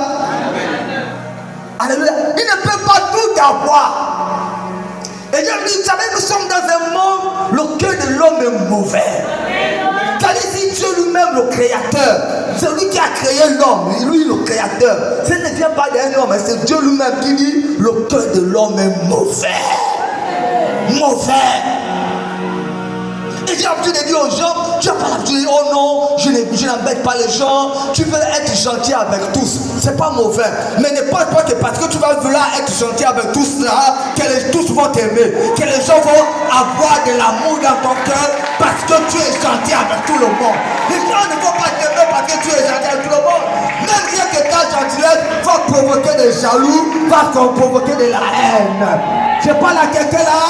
Alléluia. Il ne peut pas tout avoir. Et Dieu dit, vous savez, nous sommes dans un monde, le cœur de l'homme est mauvais. C'est-à-dire, si Dieu lui-même, le créateur, c'est lui qui a créé l'homme, lui le créateur, ce ne vient pas d'un homme, c'est Dieu lui-même qui dit, le cœur de l'homme est mauvais. Mauvais. Et j'ai l'habitude de dire aux gens, tu n'as pas l'habitude de dire, oh non, je n'embête pas les gens, tu veux être gentil avec tous. C'est pas mauvais. Mais ne pense pas que parce que tu vas vouloir être gentil avec tous là, que tous vont t'aimer, que les gens vont avoir de l'amour dans ton cœur parce que tu es gentil avec tout le monde. Les gens ne vont pas t'aimer parce que tu es gentil avec tout le monde. Même rien que ta gentillesse va provoquer des jaloux, va provoquer de la haine. Je parle à quelqu'un là.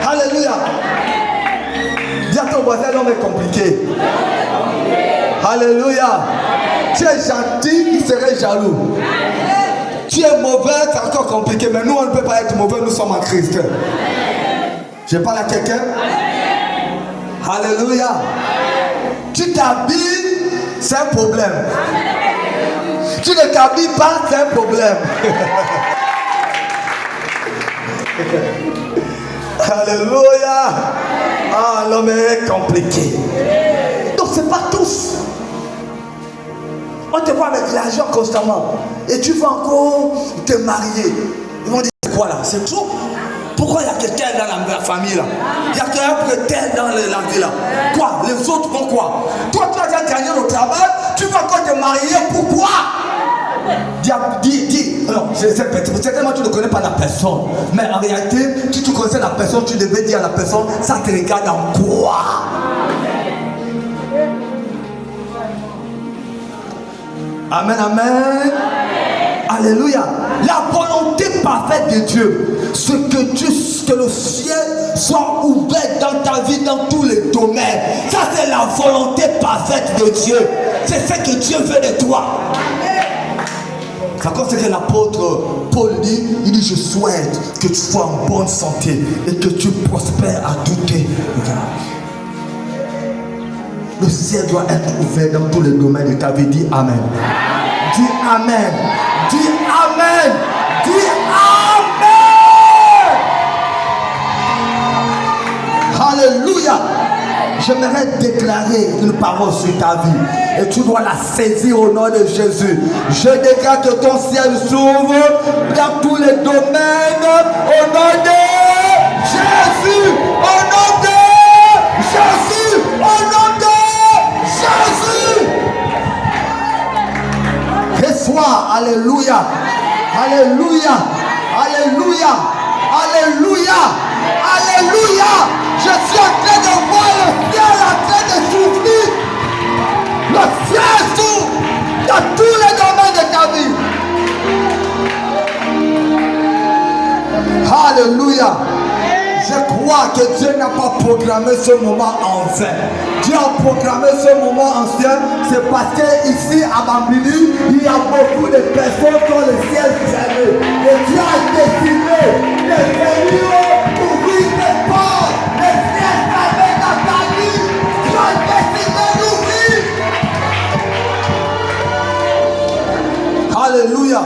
Alléluia. Dis à ton voisin, l'homme est compliqué. Alléluia. Tu es gentil, il serait jaloux. Tu es mauvais, c'est encore compliqué. Mais nous, on ne peut pas être mauvais, nous sommes en Christ. Je parle à quelqu'un. Alléluia. Tu t'habilles, c'est un problème. Tu ne t'habilles pas, c'est un problème. Alléluia. Ah, l'homme est compliqué. Donc c'est pas tous. On te voit avec l'argent constamment. Et tu vas encore te marier. Ils vont dire, quoi là? C'est trop. Pourquoi il n'y a que tel dans la famille là? Il n'y a que tel dans la vie là. Quoi? Les autres font quoi? Toi, tu as déjà gagné le travail, tu vas encore te marier, pourquoi? Dis, alors, certainement tu ne connais pas la personne, mais en réalité, si tu connaissais la personne, tu devais dire à la personne, ça te regarde en quoi? Amen, amen. Alléluia. La volonté parfaite de Dieu, c'est que le ciel soit ouvert dans ta vie, dans tous les domaines. Ça, c'est la volonté parfaite de Dieu. C'est ce que Dieu veut de toi. C'est comme ce que l'apôtre Paul dit. Il dit, je souhaite que tu sois en bonne santé et que tu prospères à tout tes. Le ciel doit être ouvert dans tous les domaines de ta vie. Dis Amen. Dis Amen. Dis Amen. Dis Amen. Alléluia. J'aimerais déclarer une parole sur ta vie et tu dois la saisir au nom de Jésus. Je déclare que ton ciel s'ouvre dans tous les domaines au nom de Jésus. Au nom de Jésus. Au nom de Jésus. Reçois. Alléluia. Alléluia. Alléluia. Alléluia. Alléluia. Je suis en train de voir le ciel en train de s'ouvrir. Le ciel s'ouvre dans tous les domaines de ta vie. Alléluia. Je crois que Dieu n'a pas programmé ce moment en vain. Dieu a programmé ce moment en ciel. C'est parce qu'ici à Bambili, il y a beaucoup de personnes qui ont le ciel fermé. Et Dieu a décidé de venir ouvrir les portes. Le ciel fermé dans ta vie. Dieu a décidé d'ouvrir. Alléluia.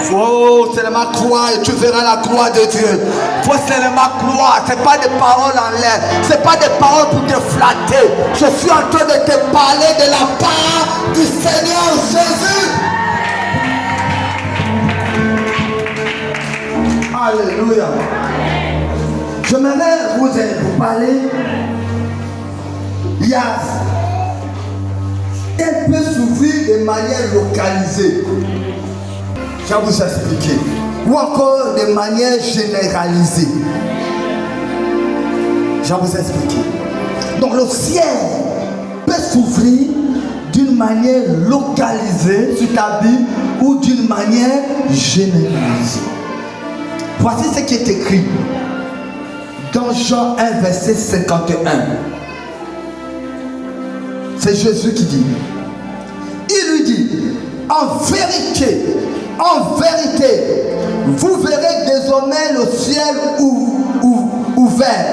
Faut seulement croire et tu verras la gloire de Dieu. Faut seulement croire. Ce n'est pas des paroles en l'air. Ce n'est pas des paroles pour te flatter. Je suis en train de te parler de la part du Seigneur Jésus. Alléluia. J'aimerais vous parler. Elle peut s'ouvrir de manière localisée. Je vais vous expliquer. Ou encore de manière généralisée. Je vais vous expliquer. Donc le ciel peut s'ouvrir d'une manière localisée sur ta vie ou d'une manière généralisée. Voici ce qui est écrit dans Jean 1, verset 51. C'est Jésus qui dit. Il lui dit, en vérité, vous verrez désormais le ciel ouvert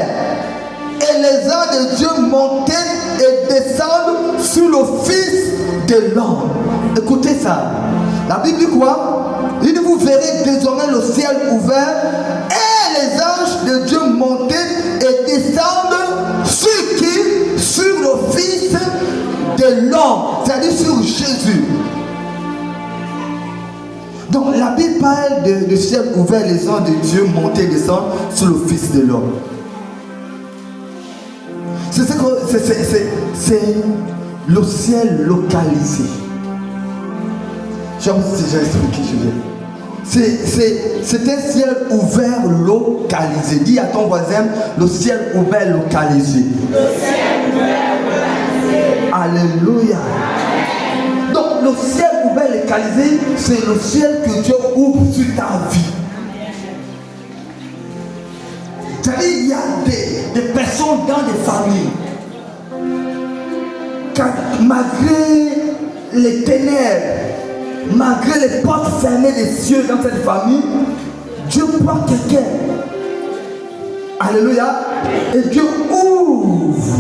et les anges de Dieu monter et descendre sur le Fils de l'homme. Écoutez ça. La Bible dit quoi? Il dit, vous verrez désormais le ciel ouvert et les anges de Dieu monter et descendre sur qui? Sur le Fils de l'homme, c'est-à-dire sur Jésus. Donc la Bible parle de ciel ouvert, les anges de Dieu monter et descendre sur le Fils de l'homme. C'est le ciel localisé. J'ai expliqué. C'est un ciel ouvert localisé. Dis à ton voisin, le ciel ouvert localisé. Le ciel ouvert localisé. Alléluia. Donc le ciel ouvert localisé, c'est le ciel que Dieu ouvre sur ta vie. C'est-à-dire, il y a des personnes dans des familles, malgré les ténèbres, malgré les portes fermées des cieux dans cette famille, Dieu prend quelqu'un. Alléluia. Et Dieu ouvre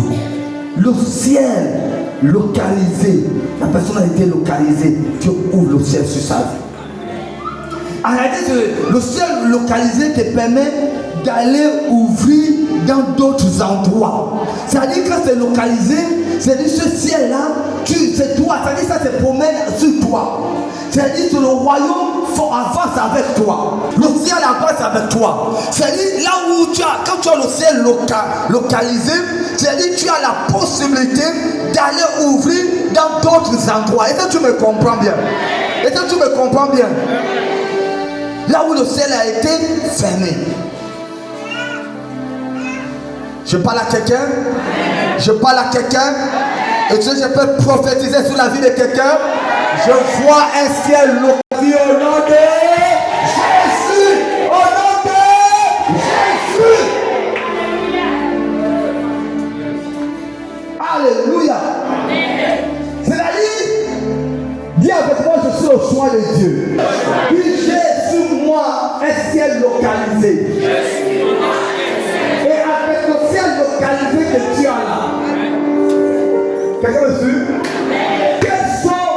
le ciel localisé. La personne a été localisée. Dieu ouvre le ciel sur sa vie. En réalité, le ciel localisé te permet d'aller ouvrir dans d'autres endroits. C'est-à-dire que c'est localisé, c'est-à-dire ce ciel-là, c'est toi, c'est-à-dire ça se promène sur toi. C'est-à-dire que le royaume avance avec toi. Le ciel avance avec toi. C'est-à-dire là où quand tu as le ciel localisé, c'est-à-dire tu as la possibilité d'aller ouvrir dans d'autres endroits. Est-ce que tu me comprends bien? Est-ce que tu me comprends bien? Là où le ciel a été fermé. Je parle à quelqu'un. Je parle à quelqu'un. Et je peux prophétiser sur la vie de quelqu'un. Je vois un ciel localisé au nom de Jésus. Au nom de Jésus. Alléluia. C'est-à-dire, dis avec moi, je suis au choix de Dieu. Puis j'ai sur moi un ciel localisé. Et avec le ciel localisé que tu as là, quelqu'un me suit? Quels sont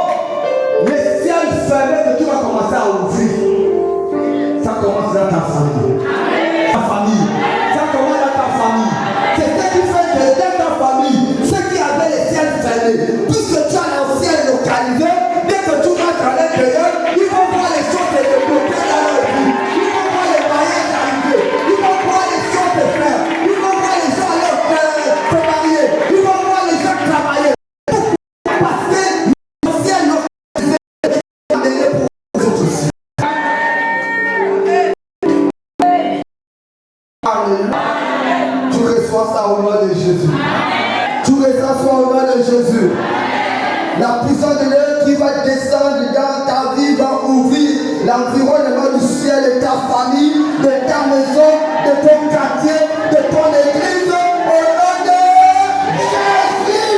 les ciels fermés que tu vas commencer à ouvrir? Ça commence dans ta famille. Ta famille. Ça commence dans ta famille. C'est ce qui fait que dans ta famille, ceux qui avaient les ciels fermés, puisque tu as le ciel localisé, dès que tu rentres à l'intérieur, ils vont voir les choses se débloquer dans leur vie. Ils vont voir les mariages arriver. Ils vont voir les choses se faire. Ils vont voir les gens se marier. Ils vont voir les gens travailler. Parce que le ciel localisé est amené pour les autres aussi. Alléluia. Tu reçois ça au nom de Jésus. Tu reçois ça au nom de Jésus. La puissance de Dieu qui va descendre dans ta vie va ouvrir l'environnement du ciel de ta famille, de ta maison, de ton quartier, de ton église, au nom de Jésus.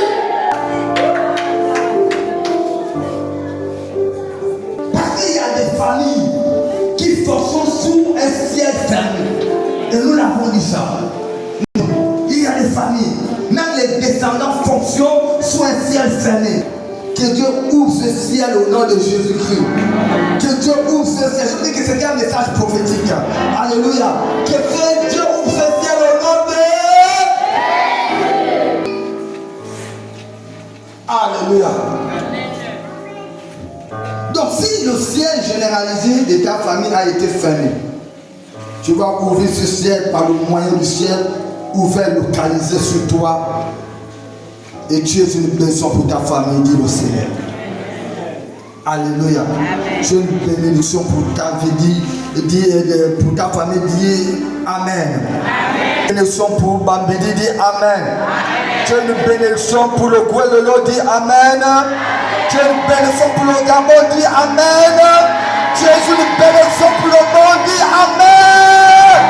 Parce qu'il y a des familles qui sont sous un ciel fermé. Et nous l'avons dit ça. Il y a des familles, même les descendants fonctionnent sous un ciel fermé. Que Dieu ouvre ce ciel au nom de Jésus-Christ. Que Dieu ouvre ce ciel. Je dis que c'était un message prophétique. Alléluia. Que Dieu ouvre ce ciel au nom de... Alléluia. Donc si le ciel généralisé de ta famille a été fermé, tu vas ouvrir ce ciel par le moyen du ciel ouvert, localisé sur toi. Et tu es une bénédiction pour ta famille, dit le Seigneur. Alléluia. Tu es une bénédiction pour ta vie, pour ta famille, dis Amen. Une bénédiction pour Bambidi, dis Amen. Tu es une bénédiction pour le Guadeloupe, dis Amen. Tu es une bénédiction pour le Gabon, dis Amen. Tu es une bénédiction pour le monde, dis Amen.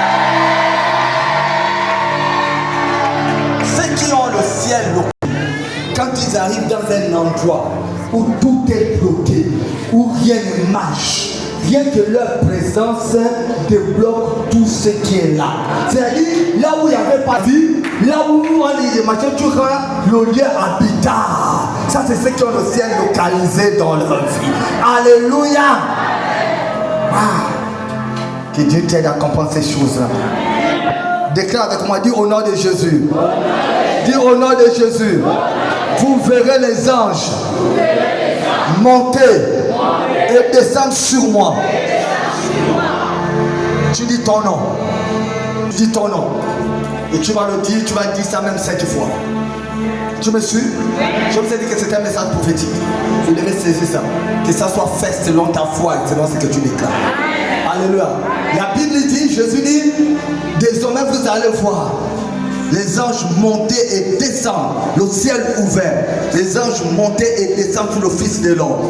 Ceux qui ont le ciel local, quand ils arrivent dans un endroit où tout est bloqué, où rien ne marche, rien que leur présence débloque tout ce qui est là. C'est-à-dire, là où il n'y avait pas de vie, là où nous on dit, tu rends le lieu habitat. Ça, c'est ceux qui ont le ciel localisé dans leur vie. Alléluia. Ah. Que Dieu t'aide à comprendre ces choses-là. Déclare avec moi, dis au nom de Jésus. Dis au nom de Jésus. Vous verrez les anges monter et descendre sur moi. Tu dis ton nom. Tu dis ton nom. Et tu vas le dire, tu vas dire ça même 7 fois. Tu me suis? Je vous ai dit que c'était un message prophétique. Vous devez saisir ça. Que ça soit fait selon ta foi et selon ce que tu déclares. Alléluia. La Bible dit, Jésus dit, désormais vous allez voir les anges monter et descendre, le ciel ouvert, les anges monter et descendre pour le Fils de l'homme.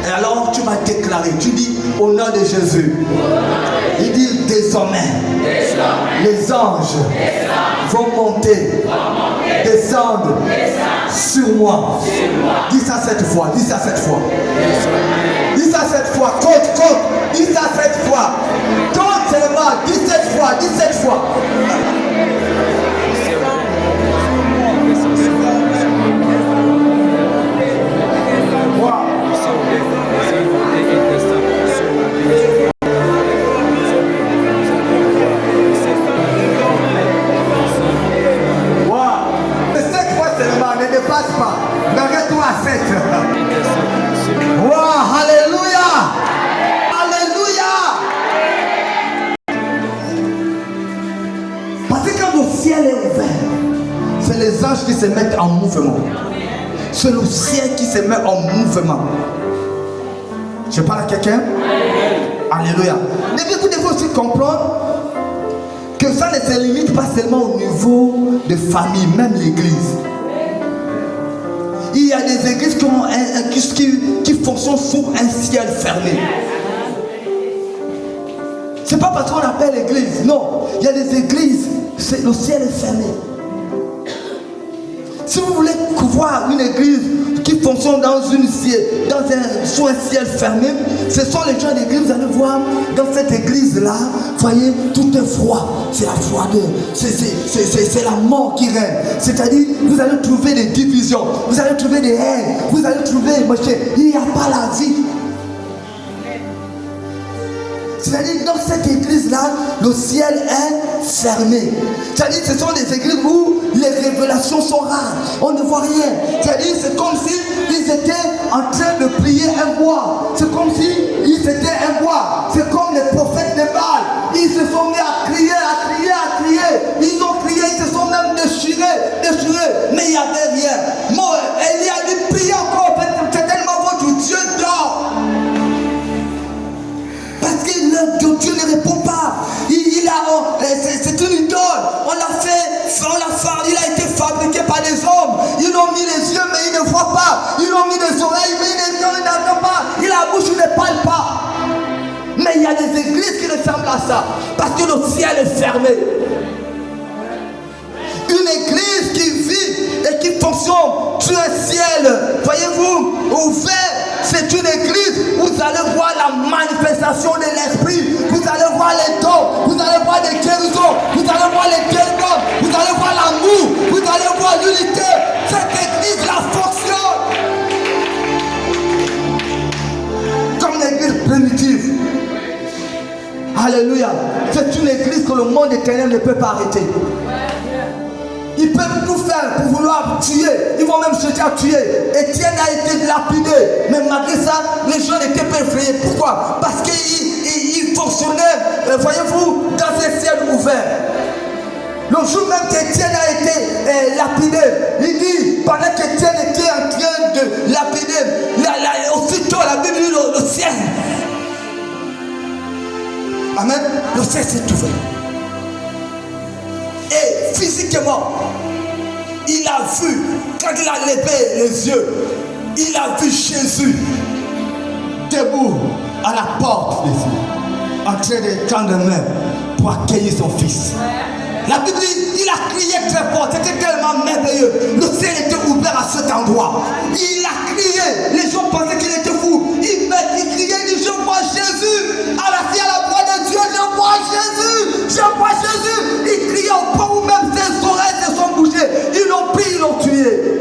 Et alors tu vas déclarer, tu dis au nom de Jésus. Il dit désormais, les anges vont monter, descendre sur moi. Dis ça 7 fois, dis ça 7 fois. Dis ça 7 fois, compte, dis ça 7 fois. Compte seulement, 17 fois, 17 fois. Ne dépasse pas. c'est les anges qui se mettent en mouvement. C'est le ciel qui se met en mouvement. Je parle à quelqu'un? Alléluia. Mais vous devez aussi comprendre que ça ne se limite pas seulement au niveau de famille, même l'église. Il y a des églises qui fonctionnent sous un ciel fermé. C'est pas parce qu'on appelle l'église, non. Il y a des églises, le ciel est fermé. Si vous voulez voir une église qui fonctionne sous un ciel fermé, ce sont les gens d'église, vous allez voir, dans cette église-là, voyez, tout est froid. C'est la froideur, c'est la mort qui règne. C'est-à-dire, vous allez trouver des divisions, vous allez trouver des haines, vous allez trouver, il n'y a pas la vie. C'est-à-dire, dans cette église-là, le ciel est fermé. C'est-à-dire, ce sont des églises où les révélations sont rares. On ne voit rien. C'est-à-dire, c'est comme si ils étaient en train de prier un bois. C'est comme si ils étaient un bois. C'est comme les prophètes de Baal. Ils se sont mis à crier, à crier, à crier. Ils ont crié, ils se sont même déchirés. Mais il n'y avait rien. Moi, Élie a dit, priez encore. C'est tellement votre Dieu dort. Parce que Dieu ne répond pas. C'est une idole. On l'a fait, il a été fabriqué par des hommes. Ils ont mis les yeux, mais ils ne voient pas. Ils ont mis les oreilles, mais ils n'entendent pas. Il a la bouche, il ne parle pas. Mais il y a des églises qui ressemblent à ça. Parce que le ciel est fermé. Une église qui vit et qui fonctionne sur un ciel, voyez-vous, ouvert. C'est une église où vous allez voir la manifestation de l'esprit. Vous allez voir les dons. Vous allez voir les guérisons. Vous allez voir les guérisons. Vous allez voir l'amour. Vous allez voir l'unité. Cette église-là fonctionne comme l'église primitive. Alléluia. C'est une église que le monde éternel ne peut pas arrêter. Ils peuvent tout faire pour vouloir tuer. Ils vont même chercher à tuer. Étienne a été lapidé. Mais malgré ça, les gens n'étaient pas effrayés. Pourquoi? Parce qu'il fonctionnait, voyez-vous, dans un ciel ouvert. Le jour même qu'Étienne a été lapidé, il dit, pendant qu'Étienne était en train de lapider, aussitôt la Bible dit le ciel. Amen. Le ciel s'est ouvert. Et physiquement, il a vu, quand il a levé les yeux, il a vu Jésus debout à la porte des cieux, en train de tendre main pour accueillir son fils. La Bible dit, il a crié très fort, c'était tellement merveilleux. Le ciel était ouvert à cet endroit. Il a crié, les gens pensaient qu'il était fou. Il criait, il dit, je vois Jésus, à la voix de Dieu, je vois Jésus, je vois Jésus. Il criait au point où même ses oreilles se sont bougées. Ils l'ont pris, ils l'ont tué.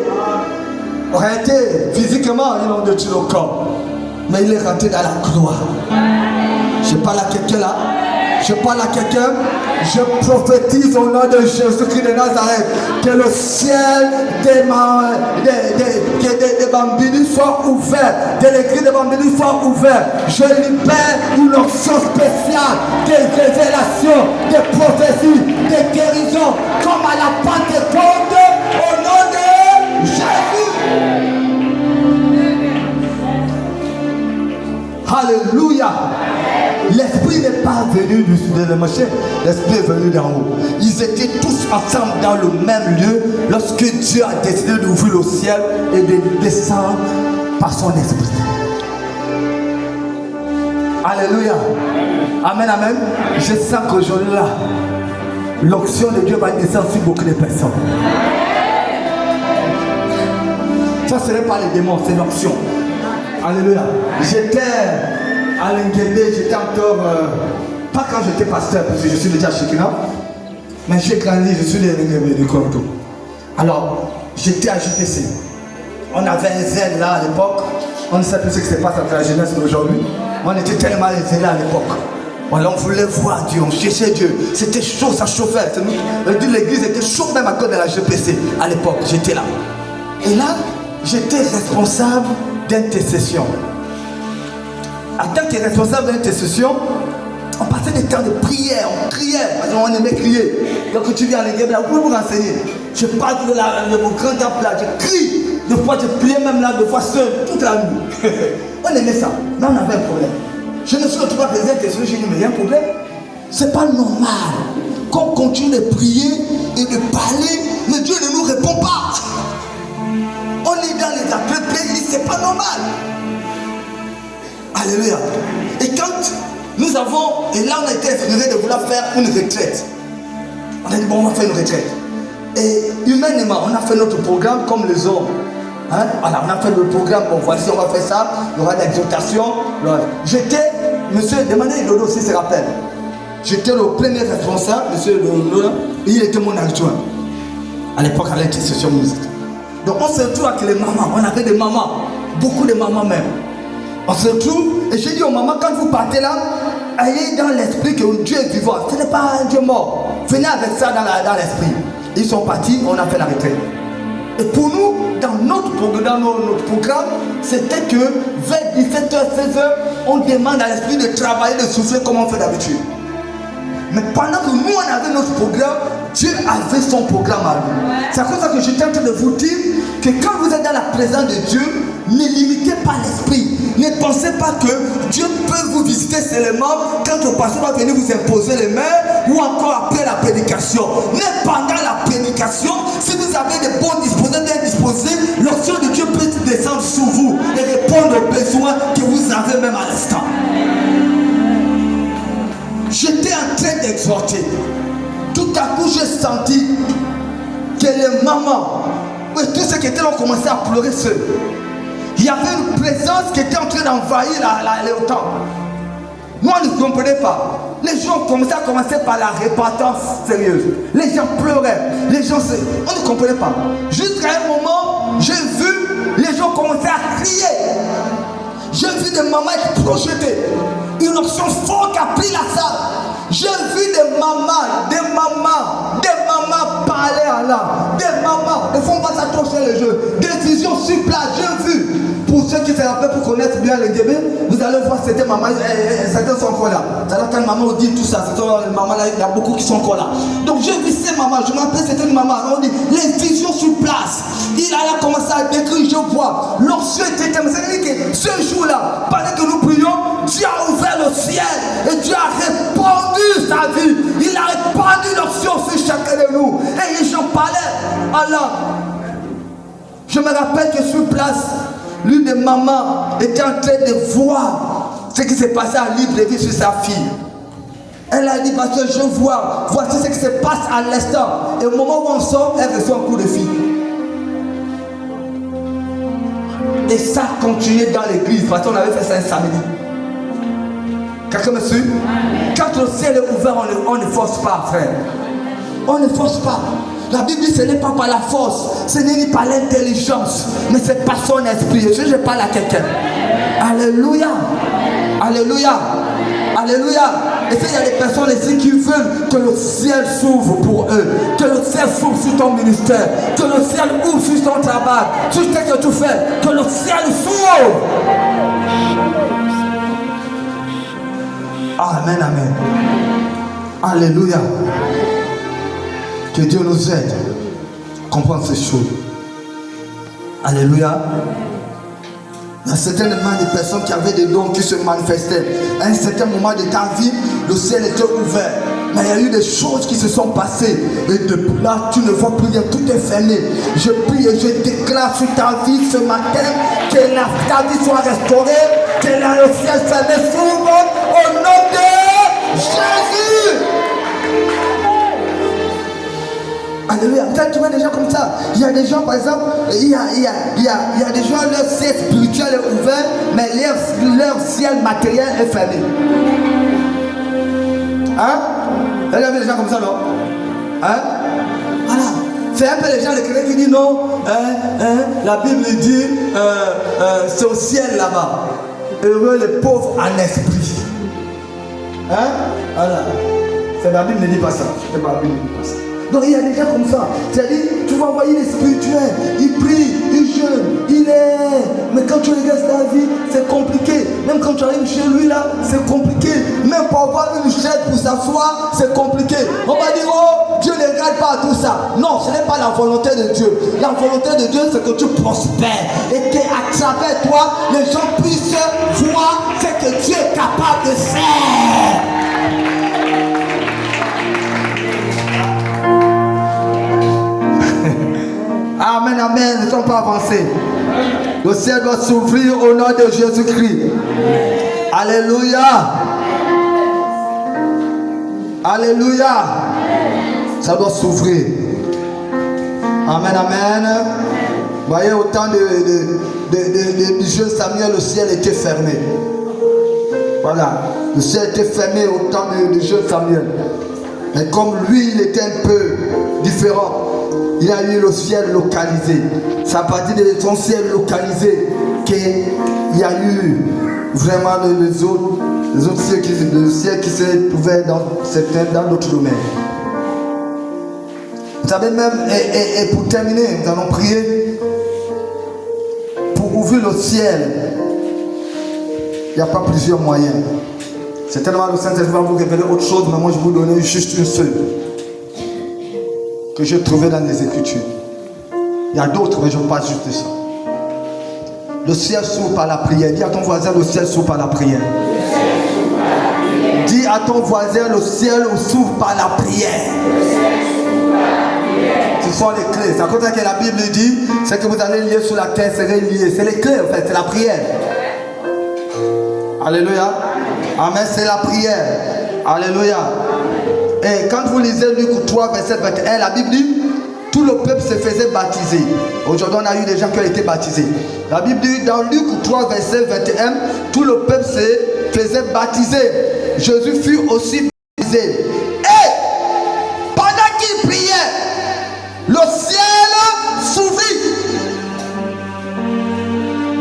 En réalité, physiquement, ils l'ont détruit le corps. Mais il est rentré dans la gloire. Je parle à quelqu'un là. Je parle à quelqu'un. Je prophétise au nom de Jésus-Christ de Nazareth que le ciel des Bambini soit ouvert, de l'église de Bambini soit ouvert. Je libère une option spéciale des révélations, des prophéties, des guérisons, comme à la Pentecôte, au nom de Jésus. Alléluia. L'esprit n'est pas venu de Moshe, l'esprit est venu d'en haut. Ils étaient tous ensemble dans le même lieu lorsque Dieu a décidé d'ouvrir le ciel et de descendre par son esprit. Alléluia. Amen, amen. Je sens qu'aujourd'hui là, l'onction de Dieu va descendre sur beaucoup de personnes. Ça ce n'est pas les démons, c'est l'onction. Alléluia. J'étais à l'Inguébé, j'étais encore, pas quand j'étais pasteur, parce que je suis déjà Shekina, mais j'ai grandi, je suis de l'Inguébé du Congo. Alors, j'étais à JPC. On avait un zèle là à l'époque, on ne sait plus ce qui se passe entre la jeunesse d'aujourd'hui. On était tellement zèle à l'époque. Voilà, on voulait voir Dieu, on cherchait Dieu. C'était chaud, ça chauffait. L'église était chaude même à cause de la JPC. À l'époque, j'étais là. Et là, j'étais responsable d'intercession. En tant que responsable d'intercession, on passait des temps de prière, on criait, parce qu'on aimait crier. Donc tu viens à l'église, vous pouvez vous renseigner. Je parle de mon grand temple là, je crie. Des fois, je priais même là, de fois seul, toute la nuit. On aimait ça, mais on avait un problème. Je ne suis retrouvé pas président, j'ai dit, mais il y a un problème. C'est pas normal qu'on continue de prier et de parler, mais Dieu ne nous répond pas. On est dans les appels, il dit, c'est pas normal. Alléluia. Et quand nous avons, et là on a été inspiré de vouloir faire une retraite. On a dit, bon, on va faire une retraite. Et humainement, on a fait notre programme comme les hommes. Hein? Voilà, on a fait le programme, bon, voici, on va faire ça, il y aura des exhortations. J'étais, monsieur, demandez Dodo si se rappelle. J'étais le premier responsable, monsieur Dodo, et il était mon adjoint. À l'époque, à l'institution musique. Donc on se retrouve avec les mamans, on avait des mamans, beaucoup de mamans même. On se retrouve, et j'ai dit aux mamans, quand vous partez là, ayez dans l'esprit que Dieu est vivant. Ce n'est pas un Dieu mort. Venez avec ça dans l'esprit. Ils sont partis, on a fait la retraite. Et pour nous, dans notre programme, c'était que vers 17h, 16h, on demande à l'esprit de travailler, de souffler comme on fait d'habitude. Mais pendant que nous, on avait notre programme, Dieu avait son programme à nous. C'est pour ça que j'étais en train de vous dire que quand vous êtes dans la présence de Dieu, ne limitez pas l'esprit. Ne pensez pas que Dieu peut vous visiter seulement quand le pasteur va venir vous imposer les mains ou encore après la prédication. Mais pendant la prédication, si vous avez des bons disposés, bien disposés, l'onction de Dieu peut descendre sur vous et répondre aux besoins que vous avez même à l'instant. J'étais en train d'exhorter. Tout à coup, j'ai senti que les mamans, tous ceux qui étaient là ont commencé à pleurer seuls. Il y avait une présence qui était en train d'envahir le temps. Moi, je ne comprenais pas. Les gens commençaient à commencer par la repentance sérieuse. Les gens pleuraient. On ne comprenait pas. Jusqu'à un moment, j'ai vu les gens commencer à crier. J'ai vu des mamans être projetées. Une option forte a pris la salle. J'ai vu des mamans parler à l'âme. Des mamans, ne font pas s'accrocher les jeux. Des visions sur place, j'ai vu. Pour ceux qui se rappellent, pour connaître bien le début, vous allez voir certaines mamans, certaines sont encore là. Quand maman dit tout ça, les mamans là, il y a beaucoup qui sont encore là. Donc j'ai vu ces mamans, je m'appelle certaines mamans, on dit les visions sur place. Il a commencé à décrire, je vois. L'onction était tellement. C'est-à-dire que ce jour-là, pendant que nous prions, Dieu a ouvert le ciel et Dieu a répandu sa vie. Il a répandu l'onction sur chacun de nous. Et les gens parlaient. Alors, je me rappelle que sur place, l'une des mamans était en train de voir ce qui s'est passé à Libreville sur sa fille. Elle a dit, parce que je vois, voici ce qui se passe à l'instant. Et au moment où on sort, elle reçoit un coup de fil. Et ça a continué dans l'église, parce qu'on avait fait ça un samedi. Quelqu'un me suit? Quand le ciel est ouvert, on ne force pas, frère. On ne force pas. La Bible dit que ce n'est pas par la force, ce n'est ni par l'intelligence, mais c'est par son esprit. Je parle à quelqu'un. Alléluia. Alléluia. Alléluia. Et s'il y a des personnes ici qui veulent que le ciel s'ouvre pour eux, que le ciel s'ouvre sur ton ministère, que le ciel ouvre sur ton travail, tout ce que tu fais, que le ciel s'ouvre. Amen, amen. Alléluia. Que Dieu nous aide à comprendre ces choses. Alléluia. Il y a certainement des personnes qui avaient des dons qui se manifestaient. À un certain moment de ta vie, le ciel était ouvert. Mais il y a eu des choses qui se sont passées. Et depuis là, tu ne vois plus rien. Tout est fermé. Je prie et je déclare sur ta vie ce matin que ta vie soit restaurée, que le ciel fermé s'ouvre au nom de Jésus. Alléluia. Vous avez trouvé des gens comme ça. Il y a des gens, par exemple, il y a des gens, leur ciel spirituel est ouvert, mais leur ciel matériel est fermé. Hein? Vous avez vu des gens comme ça, non? Hein? Voilà. C'est un peu les gens, les chrétiens qui disent non, la Bible dit, c'est au ciel là-bas. Heureux les pauvres en esprit. Hein? Voilà. La Bible ne dit pas ça. La Bible ne dit pas ça. Donc il y a des gens comme ça. C'est-à-dire, tu vas envoyer les spirituels. Ils prient, ils jeûnent, il est. Mais quand tu regardes ta vie, c'est compliqué. Même quand tu arrives chez lui là, c'est compliqué. Même pour avoir une chaise pour s'asseoir, c'est compliqué. On va dire, oh, Dieu ne regarde pas tout ça. Non, ce n'est pas la volonté de Dieu. La volonté de Dieu, c'est que tu prospères et qu'à travers toi, les gens puissent voir ce que Dieu est capable de faire. Amen, amen. Ne sommes pas avancés. Le ciel doit s'ouvrir au nom de Jésus-Christ. Alléluia. Alléluia. Ça doit s'ouvrir. Amen, amen. Vous voyez, au temps du jeune Samuel, le ciel était fermé. Voilà. Le ciel était fermé au temps du jeune Samuel. Mais comme lui, il était un peu différent, il a eu le ciel localisé. C'est à partir de son ciel localisé qu'il y a eu vraiment les autres ciels qui se trouvaient dans d'autres domaines. Vous savez même, et pour terminer, nous allons prier pour ouvrir le ciel. Il n'y a pas plusieurs moyens. Certainement le Saint-Esprit va vous révéler autre chose, mais moi je vais vous donner juste une seule que j'ai trouvée dans les Écritures. Il y a d'autres, mais je passe juste de ça. Le ciel s'ouvre par la prière. Dis à ton voisin, le ciel s'ouvre par la prière. Dis à ton voisin, le ciel s'ouvre par la prière. Ce sont les clés. C'est à cause que la Bible dit, c'est que vous allez lier sur la terre, serez liés. C'est les clés en fait, c'est la prière. Alléluia. Amen, c'est la prière. Alléluia. Et quand vous lisez Luc 3, verset 21, la Bible dit, tout le peuple se faisait baptiser. Aujourd'hui, on a eu des gens qui ont été baptisés. La Bible dit, dans Luc 3, verset 21, tout le peuple se faisait baptiser. Jésus fut aussi baptisé. Et pendant qu'il priait, le ciel s'ouvrit.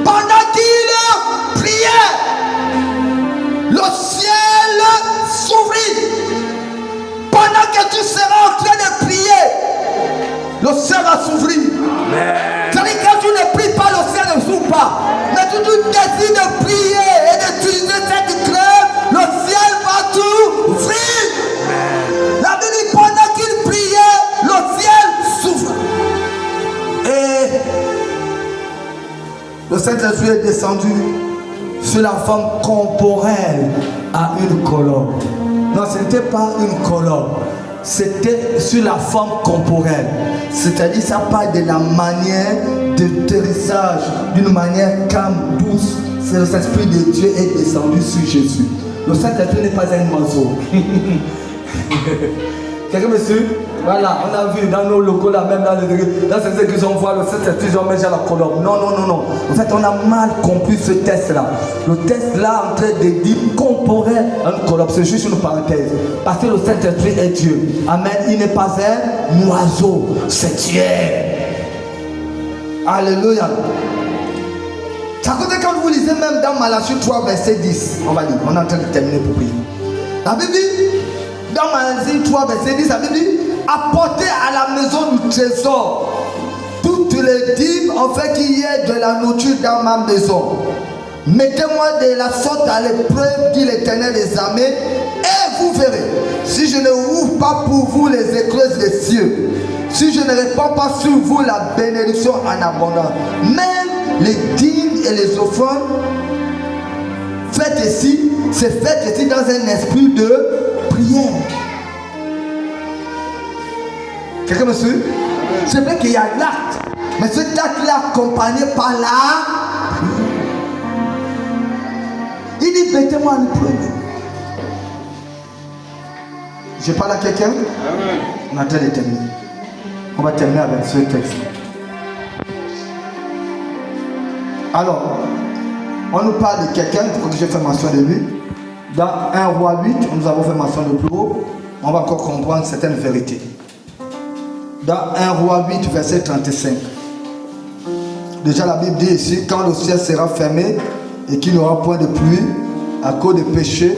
Pendant qu'il priait, le ciel s'ouvrit. Pendant que tu seras en train de prier, le ciel va s'ouvrir. C'est-à-dire que quand tu ne pries pas, le ciel ne s'ouvre pas. Mais tu décides de prier et d'utiliser cette clé, le ciel va t'ouvrir. La Bible dit, pendant qu'il priait, le ciel s'ouvre. Et le Saint-Esprit est descendu sur la femme corporelle à une colonne. Non, ce n'était pas une colonne. C'était sur la forme corporelle. C'est-à-dire, ça parle de la manière d'atterrissage, d'une manière calme, douce. C'est le Saint-Esprit de Dieu est descendu sur Jésus. Le Saint-Esprit n'est pas un oiseau. Quelqu'un me suit? Voilà, on a vu dans nos locaux là, même dans ces églises, on voit le Saint-Esprit, on met à la colonne. Non, non, non, non. En fait, on a mal compris ce test-là. Le test là, en train de dire corporel à une colonne, c'est juste une parenthèse. Parce que le Saint-Esprit est Dieu. Amen. Il n'est pas un oiseau, c'est Dieu. Alléluia. Ça veut dire quand vous lisez même dans Malachie 3, verset 10, on va dire, on est en train de terminer pour prier. La Bible dit, dans Malachie 3, verset 10, la Bible dit, apportez à la maison du trésor toutes les dîmes, afin qu'il y ait de la nourriture dans ma maison. Mettez-moi de la sorte à l'épreuve, dit l'Éternel des armées, et vous verrez, si je ne ouvre pas pour vous les écluses des cieux, si je ne répands pas sur vous la bénédiction en abondance, même les dîmes et les offrandes faites ici, c'est fait ici dans un esprit de prière. Quelqu'un me suit? C'est vrai qu'il y a l'acte, mais cet acte-là accompagné par la... Il dit, mettez-moi en épreuve. Je parle à quelqu'un? On a déjà terminé. On va terminer avec ce texte. Alors, on nous parle de quelqu'un, il faut que j'ai fait mention de lui. Dans 1 Roi 8, nous avons fait mention de plus haut. On va encore comprendre certaines vérités. Dans 1 Roi 8, verset 35. Déjà la Bible dit ici, quand le ciel sera fermé et qu'il n'y aura point de pluie à cause des péchés,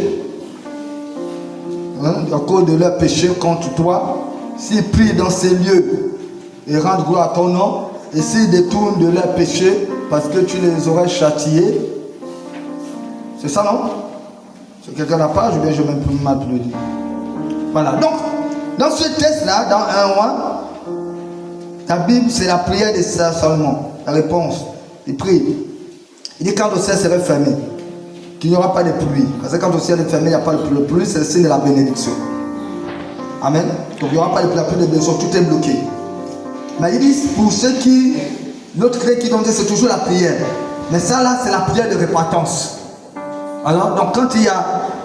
à cause de leurs péchés contre toi, s'ils prient dans ces lieux et rendent gloire à ton nom, et s'ils détournent de leurs péchés parce que tu les aurais châtiés, c'est ça non? C'est quelqu'un n'a pas, je vais même plus mal le dire. Voilà, donc dans ce texte là, dans 1 Roi, La Bible, c'est la prière de Salomon. La réponse, il prie. Il dit quand le ciel serait fermé, qu'il n'y aura pas de pluie. Parce que quand le ciel est fermé, il n'y a pas de pluie. Le pluie, c'est le signe de la bénédiction. Amen. Donc il n'y aura pas de pluie, la pluie de bénédiction, tout est bloqué. Mais il dit, pour ceux qui, l'autre clé qui donne, c'est toujours la prière. Mais ça là, c'est la prière de repentance. Alors, donc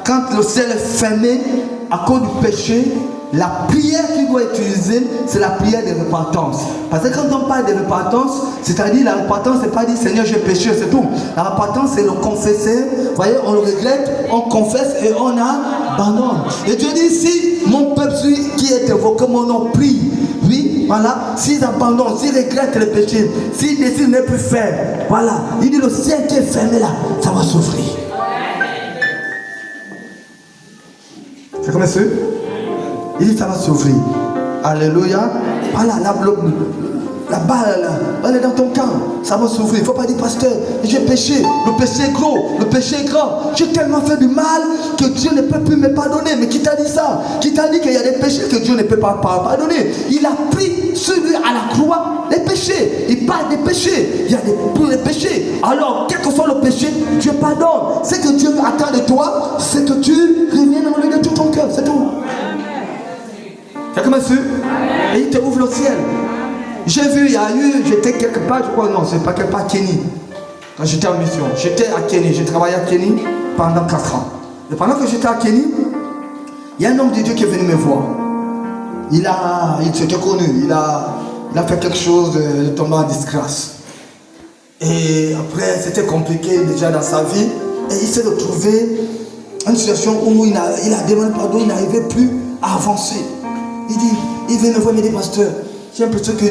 quand le ciel est fermé à cause du péché, la prière qu'il doit utiliser, c'est la prière de repentance. Parce que quand on parle de repentance, c'est-à-dire la repentance, c'est pas dire Seigneur, j'ai péché, c'est tout. La repentance, c'est le confesser. Vous voyez, on le regrette, on confesse et on abandonne. Et Dieu dit, si mon peuple qui est évoqué, mon nom prie, oui, voilà, s'ils abandonnent, s'ils regrettent le péché, s'ils décident de ne plus faire, voilà, il dit le ciel qui est fermé là, ça va s'ouvrir. C'est comme ça? Il dit ça va s'ouvrir. Alléluia. Voilà, la balle, elle est dans ton camp. Ça va s'ouvrir. Il ne faut pas dire, pasteur, j'ai péché. Le péché est gros, le péché est grand. J'ai tellement fait du mal que Dieu ne peut plus me pardonner. Mais qui t'a dit ça? Qui t'a dit qu'il y a des péchés que Dieu ne peut pas pardonner? Il a pris sur lui à la croix les péchés. Il parle des péchés. Il y a des péchés. Alors, quel que soit le péché, Dieu pardonne. Ce que Dieu attend de toi, c'est que tu reviennes dans lui de tout ton cœur. C'est tout. C'est comme ça. Et il te ouvre le ciel. J'ai vu, j'étais quelque part, je crois, non, c'est pas quelque part, Kenny. Quand j'étais en mission, j'étais à Kenny, j'ai travaillé à Kenny pendant 4 ans. Et pendant que j'étais à Kenny, il y a un homme de Dieu qui est venu me voir. Il s'était connu, il a fait quelque chose de tomber en disgrâce. Et après, c'était compliqué déjà dans sa vie. Et il s'est retrouvé dans une situation où il a demandé pardon, il n'arrivait plus à avancer. Il vient me voir, il me dit, pasteur, j'ai l'impression que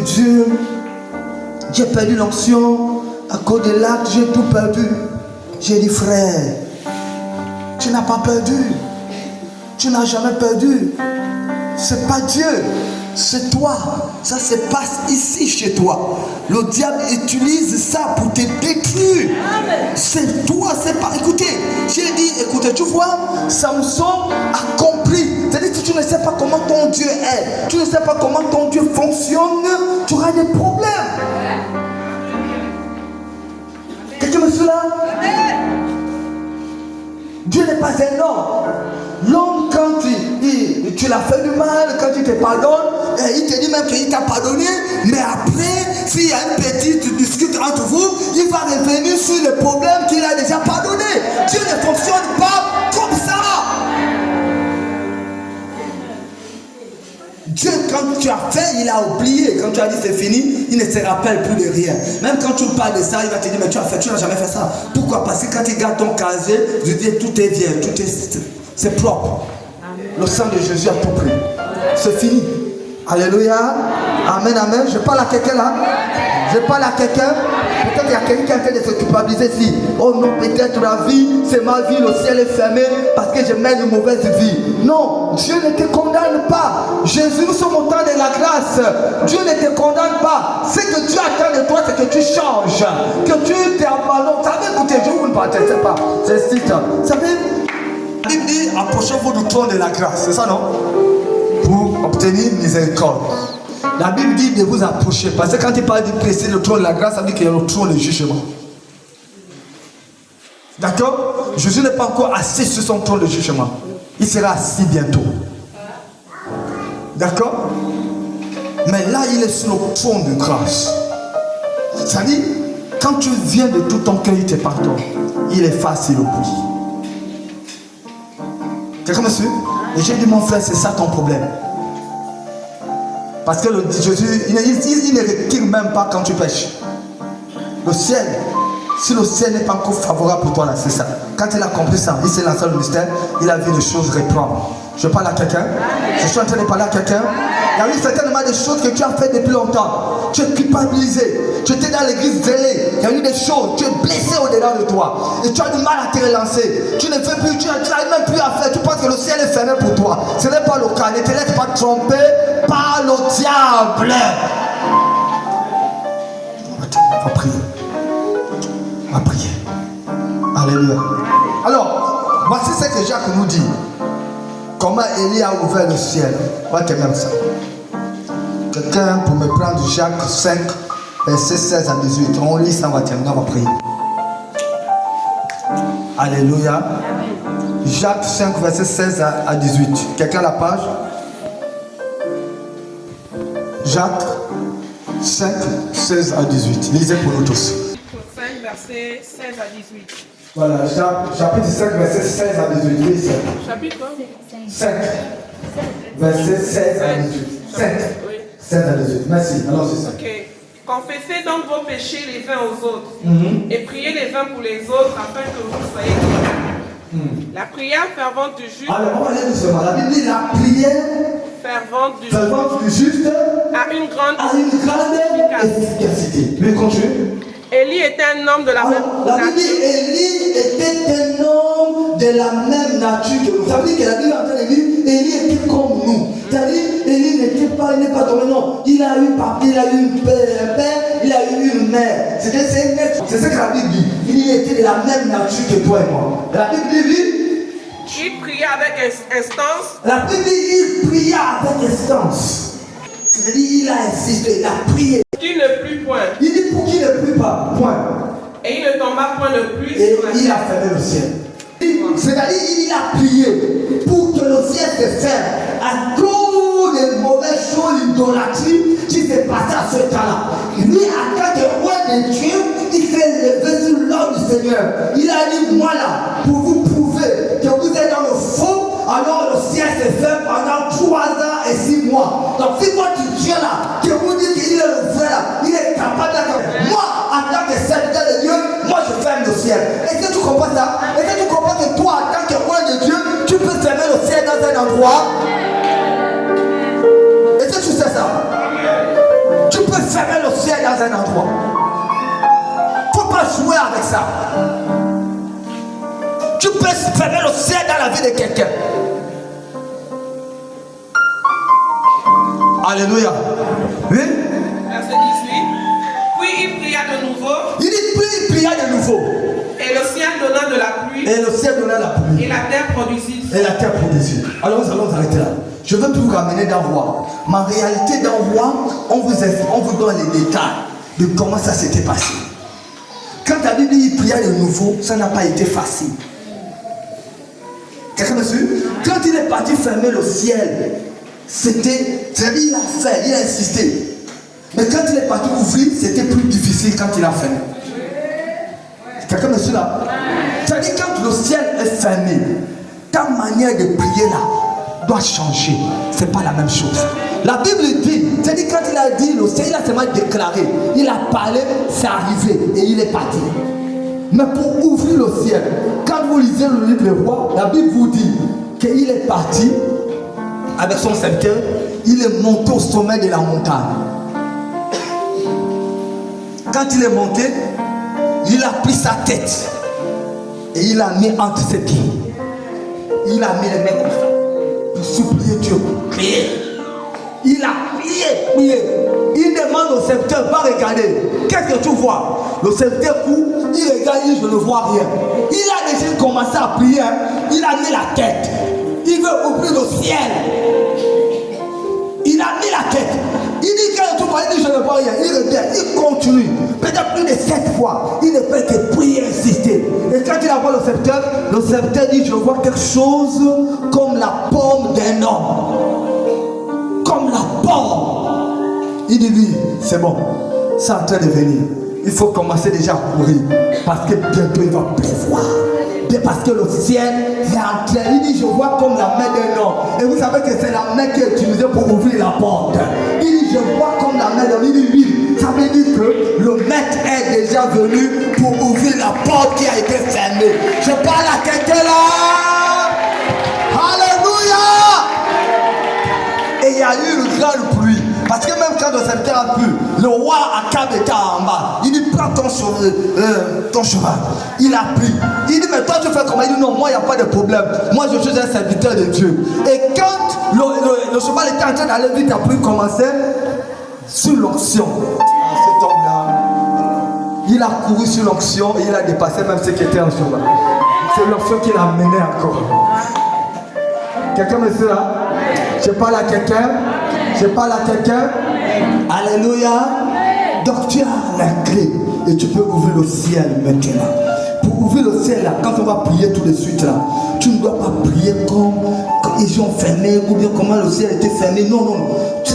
j'ai perdu l'onction à cause de l'acte, j'ai tout perdu. J'ai dit, frère, tu n'as pas perdu. Tu n'as jamais perdu. C'est pas Dieu, c'est toi. Ça se passe ici chez toi. Le diable utilise ça pour te détruire. C'est toi, c'est pas. Écoutez, j'ai dit, écoutez, tu vois, Samson a compris. C'est-à-dire que tu ne sais pas comment ton Dieu est, tu ne sais pas comment ton Dieu fonctionne, tu auras des problèmes. Quelqu'un me suit là? Dieu n'est pas un homme. L'homme, quand tu l'as fait du mal, quand il te pardonne, il te dit même qu'il t'a pardonné, mais après, s'il y a une petite dispute entre vous, il va revenir sur le problème qu'il a déjà pardonné. Dieu ne fonctionne pas comme ça. Dieu, quand tu as fait, il a oublié. Quand tu as dit c'est fini, il ne se rappelle plus de rien. Même quand tu parles de ça, il va te dire mais tu as fait, tu n'as jamais fait ça. Pourquoi? Parce que quand il garde ton casier, je dis tout est bien, c'est propre. Le sang de Jésus a tout pris. C'est fini. Alléluia. Amen, amen. Je parle à quelqu'un là. Je parle à quelqu'un. Peut-être qu'il y a quelqu'un qui est en train de se culpabiliser ici. Oh non, peut-être la vie, c'est ma vie, le ciel est fermé parce que je mène une mauvaise vie. Non, Dieu ne te condamne pas. Jésus, nous sommes au temps de la grâce. Dieu ne te condamne pas. Ce que Dieu attend de toi, c'est que tu changes. Que tu t'abandonnes. Vous savez, écoutez, je vous ne partage pas. C'est ce titre. Vous savez, la Bible dit, approchez-vous du trône de la grâce. C'est ça, non? Pour obtenir miséricorde. La Bible dit de vous approcher. Parce que quand il parle de presser le trône de la grâce, ça veut dire qu'il y a le trône de jugement. D'accord? Jésus n'est pas encore assis sur son trône de jugement. Il sera assis bientôt. D'accord? Mais là, il est sur le trône de grâce. C'est-à-dire, quand tu viens de tout ton cœur, il te pardonne. Il efface, il oublie. Quelqu'un me suit? Et j'ai dit, mon frère, c'est ça ton problème. Parce que Jésus, il ne retire même pas quand tu pêches. Le ciel, si le ciel n'est pas encore favorable pour toi, là, c'est ça. Quand il a compris ça, il s'est lancé dans le mystère, il a vu des choses reprendre. Je parle à quelqu'un. Je suis en train de parler à quelqu'un. Il y a eu certainement des choses que tu as fait depuis longtemps. Tu es culpabilisé. Tu étais dans l'église zélée. Il y a eu des choses. Tu es blessé au-dedans de toi. Et tu as du mal à te relancer. Tu ne fais plus, tu n'arrives même plus à faire. Tu penses que le ciel est fermé pour toi. Ce n'est pas le cas. Ne te laisse pas tromper par le diable. On va prier. On va prier. Alléluia. Alors, voici ce que Jacques nous dit. Comment Élie a ouvert le ciel. On va terminer ça. Quelqu'un pour me prendre Jacques 5, verset 16 à 18. On lit ça, on va terminer, on va prier. Alléluia. Jacques 5, verset 16 à 18. Quelqu'un a la page? Jacques 5, 16 à 18. Lisez pour nous tous. 5, verset 16 à 18. Voilà, chapitre 5, verset 16 à 18. Lisez. Chapitre 5, verset 16 à 18. 5, Oui. 16 à 18. Merci. Alors c'est ça. Ok. Confessez donc vos péchés les uns aux autres et priez les uns pour les autres afin que vous soyez guéris. La prière fervente du juste, Alors, on va lire doucement. La Bible dit la prière fervente du juste a une grande a une grande efficacité. Mais continue. Élie était un homme de la même Alors, la Bible dit nature. Élie était un homme de la même nature que nous. Ça veut dire que la Bible est en train de dire Élie était comme nous. C'est-à-dire, Élie n'est pas tombé, non. Il a eu papa, il a eu un père, il a eu une mère. C'est ce que la Bible dit. Il était de la même nature que toi et moi. La Bible dit, Il priait avec instance. la Bible dit, il pria avec instance. C'est-à-dire, il a insisté, il a prié. Qu'il ne plût point. Il dit pour qu'il ne prie pas, point. Et il ne tomba point de pluie Et sur la il a terre. fermé le ciel. C'est-à-dire, il a prié pour que le ciel se ferme à tous les mauvaises choses, l'idolâtrie qui s'est passée à ce temps-là. Lui, en tant que roi de Dieu, il s'est levé sur l'ordre du Seigneur. Il a dit, moi là, pour vous prouver que vous êtes dans le faux, alors le ciel se ferme pendant 3 ans et 6 mois. Donc si votre Dieu là, que vous dites qu'il est le vrai là, il est capable de... Moi, en tant que serviteur de Dieu, moi je ferme le ciel. Est-ce que tu comprends ça? Est-ce que tu comprends que toi, en tant que roi de Dieu, tu peux fermer le ciel dans un endroit? Est-ce que tu sais ça? Tu peux fermer le ciel dans un endroit. Faut pas jouer avec ça. Tu peux fermer le ciel dans la vie de quelqu'un. Alléluia. Oui? Verset 18. Puis il pria de nouveau. Il dit puis il pria de nouveau. Et le ciel donna de la pluie. Et le ciel donna la pluie. Et la terre produisit. Et la terre produisit. Alors nous allons arrêter là. Je veux tout vous ramener dans Roi. Ma réalité dans Roi, on vous donne les détails de comment ça s'était passé. Quand la Bible dit il pria de nouveau, ça n'a pas été facile. Quelqu'un me suit? Quand il est parti fermer le ciel, c'était, il a fait, il a insisté. Mais quand il est parti ouvrir, c'était plus difficile quand il a fermé. Quelqu'un me suit là? C'est-à-dire quand le ciel est fermé, ta manière de prier là doit changer. C'est pas la même chose. La Bible dit, c'est-à-dire quand il a dit le ciel, il a seulement déclaré, il a parlé, c'est arrivé et il est parti. Mais pour ouvrir le ciel, quand vous lisez le livre des rois, la Bible vous dit qu'il est parti avec son serviteur, il est monté au sommet de la montagne. Quand il est monté, il a pris sa tête et il a mis entre ses pieds. Il a mis les mains comme ça pour supplier Dieu, prier. Il a prié. Il demande au serviteur, va regarder. Qu'est-ce que tu vois? Le serviteur court, il regarde, il dit, je ne vois rien. Il a déjà commencé à prier, hein. Il a mis la tête. Il veut ouvrir le ciel. Il a mis la tête. Il dit que tu vois, il dit je ne vois rien. Il regarde, il continue. Peut-être plus de 7 fois. Il ne fait que prier, insister. Et quand il voit le serviteur dit je vois quelque chose comme la pomme d'un homme. Comme la pomme. Il dit lui, c'est bon. C'est en train de venir. Il faut commencer déjà à courir. Parce que bientôt il va pleuvoir. Parce que le ciel est en train. Il dit je vois comme la main d'un homme. Et vous savez que c'est la main qui est utilisée pour ouvrir la porte. Il dit je vois comme la main d'un homme. Il dit oui. Ça veut dire que le maître est déjà venu pour ouvrir la porte qui a été fermée. Je parle à quelqu'un là. Alléluia. Et il y a eu une grande pluie. Parce que même quand le serviteur a plu, le roi Akab était en bas. Il dit prends ton cheval. Il a pris. Il dit mais toi tu fais comment? Il dit non, moi il n'y a pas de problème. Moi je suis un serviteur de Dieu. Et quand le cheval était en train d'aller vite, la pluie commençait sur l'onction. Cet homme-là, il a couru sur l'onction et il a dépassé même ceux qui étaient en cheval. C'est l'onction qui l'a mené encore. Quelqu'un me suit là? Je parle à quelqu'un. Je parle à quelqu'un. Alléluia. Donc tu as la clé et tu peux ouvrir le ciel maintenant. Pour ouvrir le ciel là, quand on va prier tout de suite là, tu ne dois pas prier comme ils ont fermé ou bien comment le ciel était fermé. Non, non, non.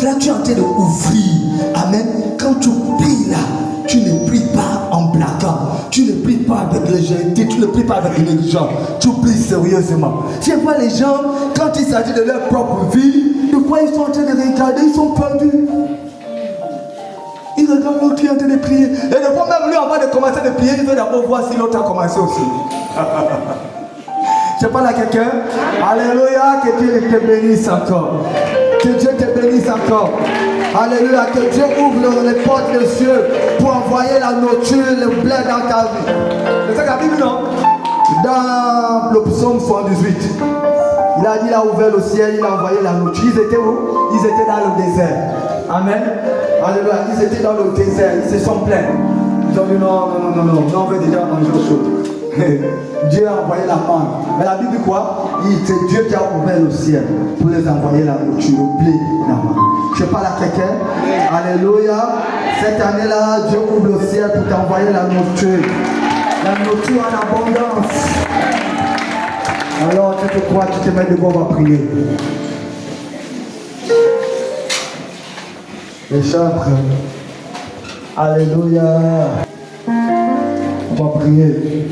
Là tu es en train d'ouvrir. Amen. Quand tu pries là, tu ne pries pas en blaguant. Tu ne pries pas avec légèreté. Tu ne pries pas avec négligence. Tu pries sérieusement. Tu vois les gens, quand il s'agit de leur propre vie, de quoi ils sont en train de regarder, ils sont perdus. Il regarde l'autre qui est en train de prier. Et des fois même lui, avant de commencer de prier, il veut d'abord voir si l'autre a commencé aussi. Je parle à quelqu'un. Alléluia, que Dieu te bénisse encore. Que Dieu te bénisse encore. Alléluia, que Dieu ouvre les portes des cieux pour envoyer la nourriture, le blé dans ta vie. C'est ça que la Bible non? Dans le psaume 78, il a dit, il a ouvert le ciel, il a envoyé la nourriture. Ils étaient où? Ils étaient dans le désert. Amen. Alléluia, ils étaient dans le désert, ils se sont plaints. Ils ont dit non, on veut déjà manger au chaud. Dieu a envoyé la manne. Mais la Bible dit quoi? C'est Dieu qui a ouvert le ciel pour les envoyer la nourriture, le blé, la manne. Je parle à quelqu'un. Alléluia. Cette année-là, Dieu ouvre le ciel pour t'envoyer la nourriture. La nourriture en abondance. Alors tu te crois, tu te mets debout, on va prier. Les chambres. Alléluia. On va prier.